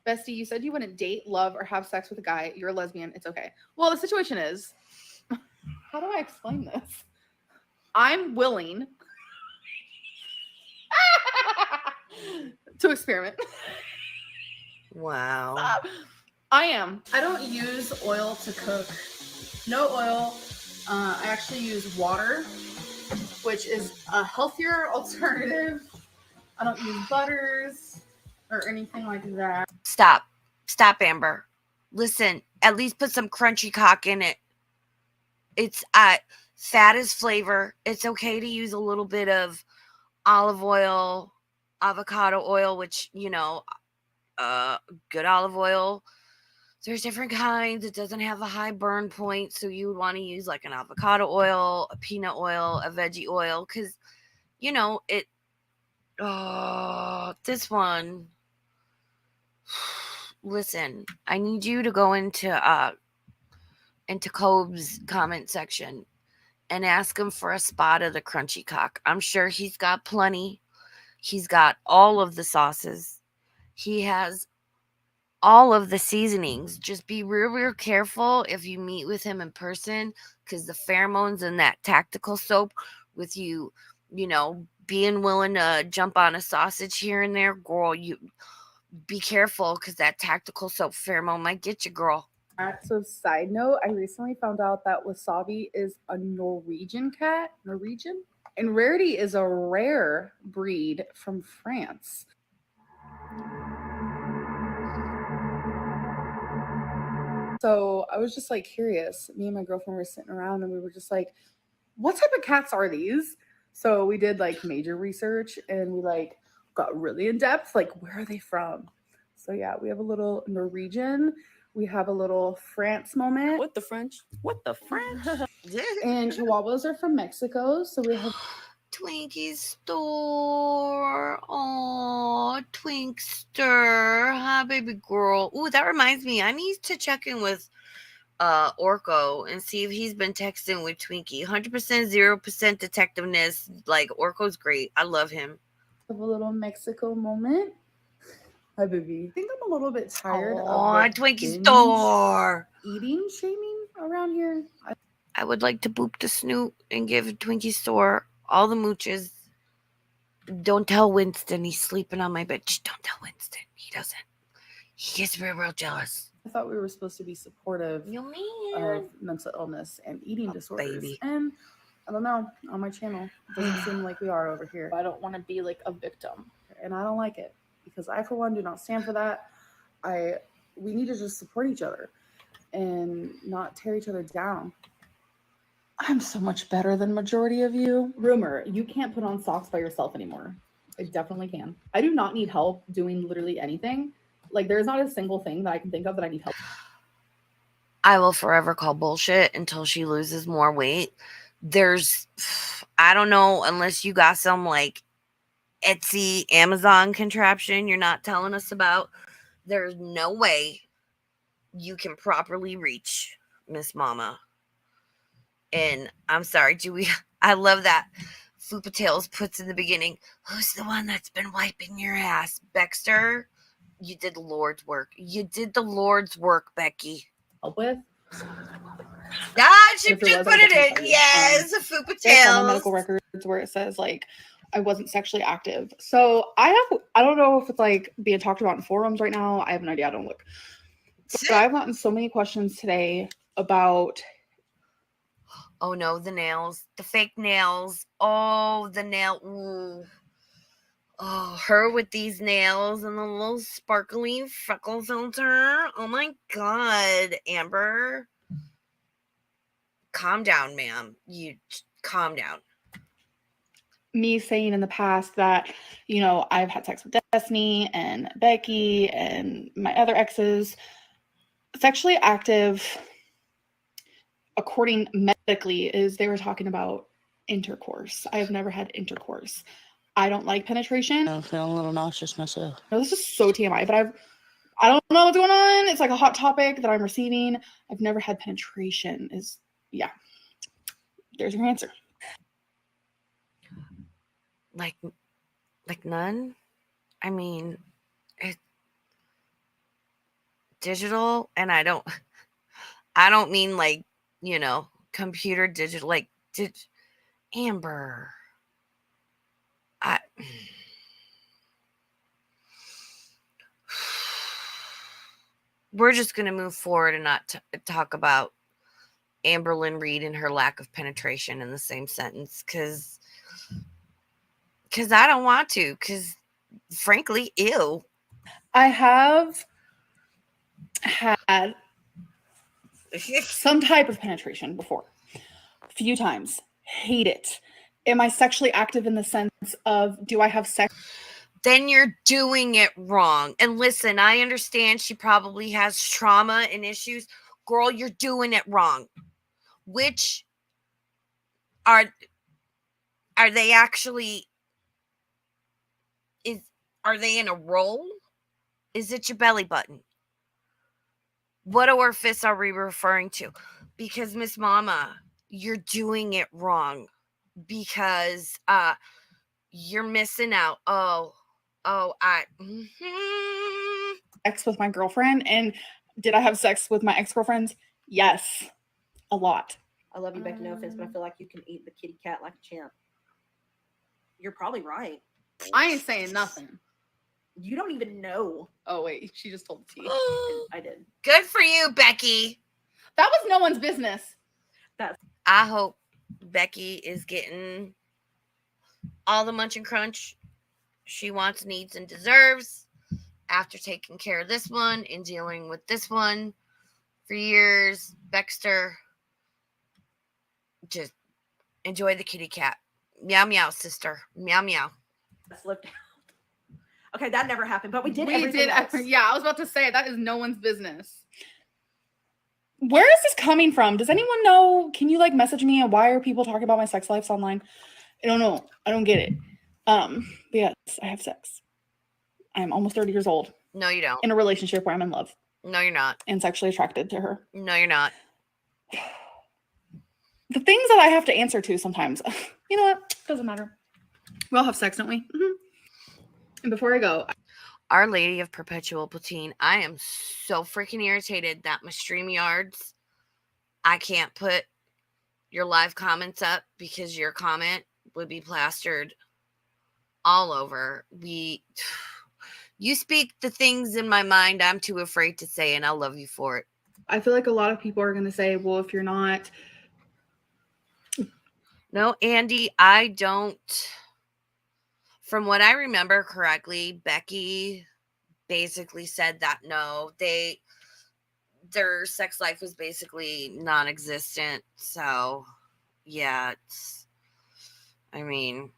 Bestie, you said you wouldn't date, love, or have sex with a guy. You're a lesbian. It's okay. Well, the situation is, how do I explain this? I'm willing. to experiment. Wow. I am. I don't use oil to cook. No oil. I actually use water, which is a healthier alternative. I don't use butters or anything like that. Stop, Amber. Listen, at least put some crunchy cock in it. It's fat is flavor. It's okay to use a little bit of olive oil, avocado oil, which, you know, good olive oil. There's different kinds. It doesn't have a high burn point, so you would want to use like an avocado oil, a peanut oil, a veggie oil, because, you know, it. Oh, this one. Listen, I need you to go into Cobb's comment section and ask him for a spot of the crunchy cock. I'm sure he's got plenty. He's got all of the sauces. He has all of the seasonings. Just be real careful if you meet with him in person, because the pheromones and that tactical soap with you, you know, being willing to jump on a sausage here and there, girl, you be careful, because that tactical soap pheromone might get you, girl. So side note, I recently found out that Wasabi is a Norwegian cat. Norwegian? And Rarity is a rare breed from France. So I was just like curious. Me and my girlfriend were sitting around and we were just like, what type of cats are these? So we did like major research and we like got really in depth, like where are they from? So yeah, we have a little Norwegian. We have a little France moment. What the French? What the French? And Chihuahuas are from Mexico. So we have Twinkie store. Oh, Twinkster. Hi, baby girl. Ooh, that reminds me. I need to check in with Orko and see if he's been texting with Twinkie. 100% 0% detectiveness. Like, Orko's great. I love him. a little Mexico moment. Hi, baby. I think I'm a little bit tired of Twinkie store. eating shaming around here. I would like to boop the snoot and give Twinkie store all the mooches. Don't tell Winston he's sleeping on my bed. Shh, don't tell Winston. He doesn't. He gets real jealous. I thought we were supposed to be supportive of mental illness and eating disorders. Baby. And I don't know, on my channel, it doesn't seem like we are over here. I don't want to be like a victim. And I don't like it because I, for one, do not stand for that. We need to just support each other and not tear each other down. I'm so much better than majority of you. Rumor, you can't put on socks by yourself anymore. I definitely can. I do not need help doing literally anything. Like, there's not a single thing that I can think of that I need help. I will forever call bullshit until she loses more weight. I don't know, unless you got some like Etsy, Amazon contraption you're not telling us about, there's no way you can properly reach Miss Mama. And I'm sorry, Dewey. I love that Fupa Tails puts in the beginning, who's the one that's been wiping your ass? Baxter, you did the Lord's work. You did the Lord's work, Becky. Help with? She just put it in. Yes, Fupa Tails. On my medical records where it says like I wasn't sexually active. So I don't know if it's like being talked about in forums right now. I have no idea. I don't look. But I've gotten so many questions today about. Oh no, the nails, the fake nails. Oh, the nail. Ooh. Oh, her with these nails and the little sparkly freckle filter. Oh my God, Amber. Calm down, ma'am. You calm down. Me saying in the past that, you know, I've had sex with Destiny and Becky and my other exes. Sexually active, according medically, is they were talking about intercourse. I have never had intercourse. I don't like penetration. I'm feeling a little nauseous myself. No, this is so TMI, but I don't know what's going on. It's like a hot topic that I'm receiving. I've never had penetration. Yeah. There's your answer. Like none? I mean, it's digital, and I don't mean like, you know, computer digital, like Amber. we're just going to move forward and not talk about Amberlynn Reed and her lack of penetration in the same sentence, because I don't want to, because frankly, ew. I have had some type of penetration before. A few times. Hate it. Am I sexually active in the sense of, do I have sex? Then you're doing it wrong. And listen, I understand she probably has trauma and issues. Girl, you're doing it wrong. Which are they actually, are they in a roll? Is it your belly button? What orifice are we referring to? Because Miss Mama, you're doing it wrong, because you're missing out. Sex with my girlfriend. And did I have sex with my ex-girlfriends? Yes, a lot. I love you, Becky. No offense, but I feel like you can eat the kitty cat like a champ. You're probably right. I ain't saying nothing. You don't even know. Oh wait, she just told the tea. I did. Good for you, Becky. That was no one's business. I hope Becky is getting all the munch and crunch she wants, needs, and deserves after taking care of this one and dealing with this one for years. Baxter, just enjoy the kitty cat. Meow meow, sister. Meow meow. Slipped out. Okay, that never happened, but we did everything else. Yeah, I was about to say that is no one's business. Where is this coming from? Does anyone know? Can you like message me? And why are people talking about my sex lives online? I don't know. I don't get it. But yes, I have sex. I'm almost 30 years old. No, you don't. In a relationship where I'm in love. No, you're not. And sexually attracted to her. No, you're not. The things that I have to answer to sometimes. You know what? Doesn't matter. We all have sex, don't we? Mm-hmm. And before I go, Our Lady of Perpetual Poutine, I am so freaking irritated that my StreamYards, I can't put your live comments up because your comment would be plastered all over. You speak the things in my mind I'm too afraid to say, and I'll love you for it. I feel like a lot of people are going to say, well, if you're not. No, Andy, I don't. From what I remember correctly, Becky basically said that no, their sex life was basically non-existent. So, yeah, I mean,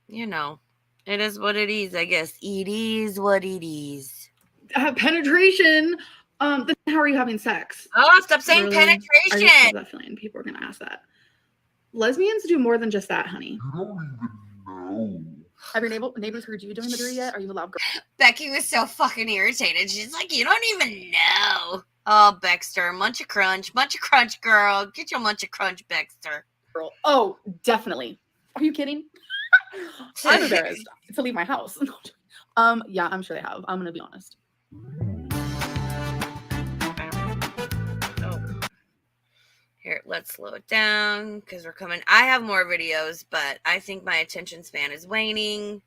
you know, it is what it is, I guess. It is what it is. Penetration. Then how are you having sex? Oh, stop saying Literally, penetration. I just have that feeling people are going to ask that. Lesbians do more than just that, honey. You don't even know. Have your neighbors heard you doing the dirty yet? Are you a loud girl? Becky was so fucking irritated. She's like, you don't even know. Oh, Baxter, munch a crunch, girl. Get your munch a crunch, Baxter. Girl. Oh, definitely. Are you kidding? I'm embarrassed to leave my house. Yeah, I'm sure they have. I'm gonna be honest. Here, let's slow it down because we're coming. I have more videos, but I think my attention span is waning.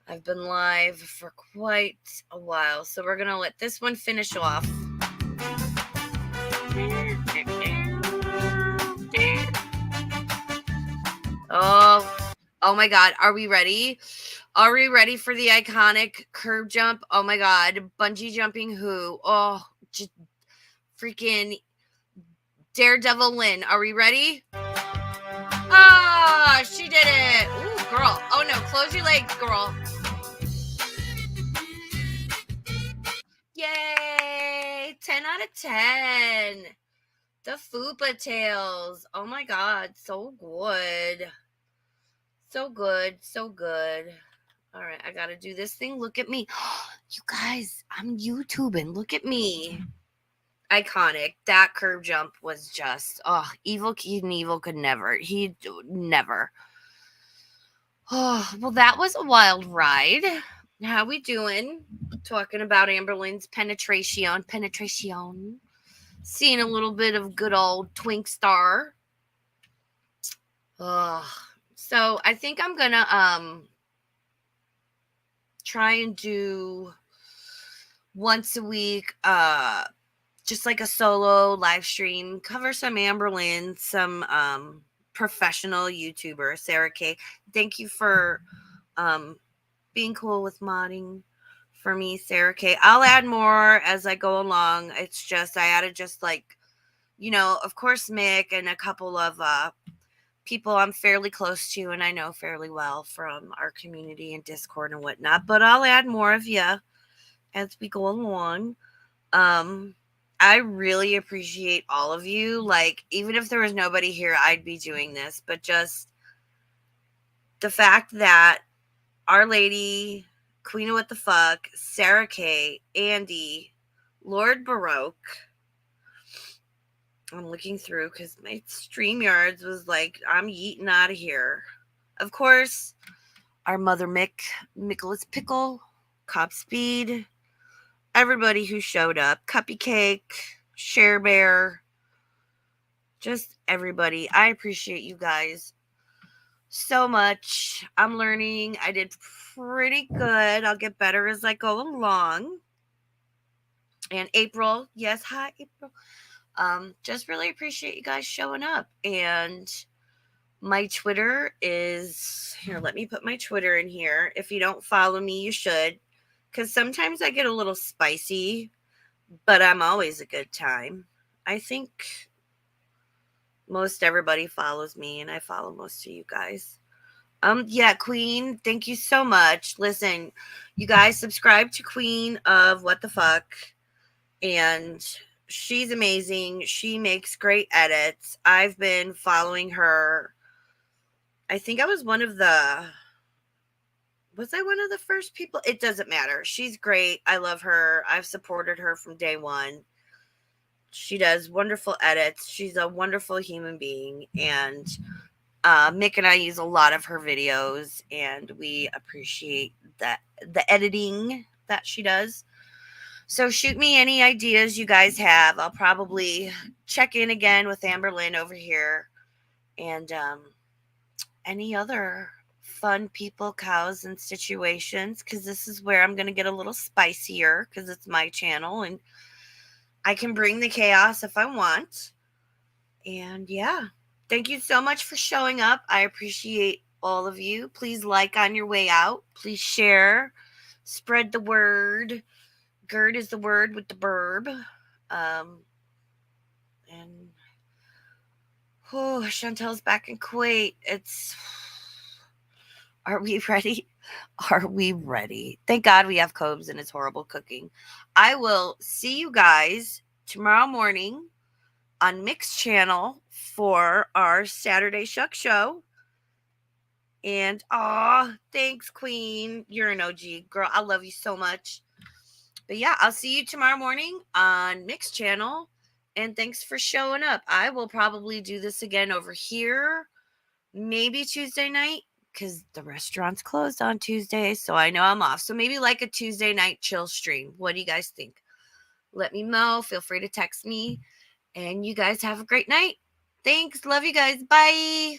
I've been live for quite a while, so we're going to let this one finish off. Oh my God. Are we ready? Are we ready for the iconic curb jump? Oh my God. Bungee jumping who? Oh, just freaking Daredevil Lynn. Are we ready? Ah, she did it. Ooh, girl. Oh no, close your legs, girl. Yay. 10 out of 10. The Fupa Tails. Oh my God. So good. So good. So good. All right. I got to do this thing. Look at me. You guys, I'm YouTubing. Look at me. Iconic. That curb jump was just, Evil Knievel could never. He'd never. Oh, well, that was a wild ride. How we doing? Talking about Amberlynn's penetration. Seeing a little bit of good old Twink Star. So I think I'm gonna try and do once a week, just like a solo live stream, cover some Amberlynn, some professional YouTuber, Sarah K. Thank you for being cool with modding for me, Sarah K. I'll add more as I go along. It's just I added just like, you know, of course Mick and a couple of people I'm fairly close to and I know fairly well from our community and Discord and whatnot. But I'll add more of you as we go along. I really appreciate all of you. Like, even if there was nobody here, I'd be doing this. But just the fact that Our Lady, Queen of What the Fuck, Sarah K, Andy, Lord Baroque. I'm looking through because my StreamYards was like, I'm yeeting out of here. Of course, our mother Mick, Nicholas Pickle, Cop Speed, everybody who showed up, Cuppy Cake, Share Bear, just everybody. I appreciate you guys so much. I'm learning. I did pretty good. I'll get better as I go along. And April, yes, hi April. Just really appreciate you guys showing up. And my Twitter is here. Let me put my Twitter in here. If you don't follow me, you should. Because sometimes I get a little spicy, but I'm always a good time. I think most everybody follows me, and I follow most of you guys. Yeah, Queen, thank you so much. Listen, you guys subscribe to Queen of What the Fuck, and she's amazing. She makes great edits. I've been following her. I think I was one of the first people? It doesn't matter. She's great. I love her. I've supported her from day one. She does wonderful edits. She's a wonderful human being. And Mick and I use a lot of her videos, and we appreciate the editing that she does. So shoot me any ideas you guys have. I'll probably check in again with Amberlynn over here. And any other fun people, cows, and situations, because this is where I'm going to get a little spicier because it's my channel and I can bring the chaos if I want. And yeah, thank you so much for showing up. I appreciate all of you. Please like on your way out. Please share. Spread the word. Gerd is the word with the burb. And Chantel's back in Kuwait. Are we ready? Are we ready? Thank God we have Cobes and his horrible cooking. I will see you guys tomorrow morning on Mick's channel for our Saturday Shuck Show. And thanks, Queen. You're an OG girl. I love you so much. But yeah, I'll see you tomorrow morning on Mick's channel. And thanks for showing up. I will probably do this again over here, maybe Tuesday night, because the restaurant's closed on Tuesday, so I know I'm off. So maybe like a Tuesday night chill stream. What do you guys think? Let me know. Feel free to text me. And you guys have a great night. Thanks. Love you guys. Bye.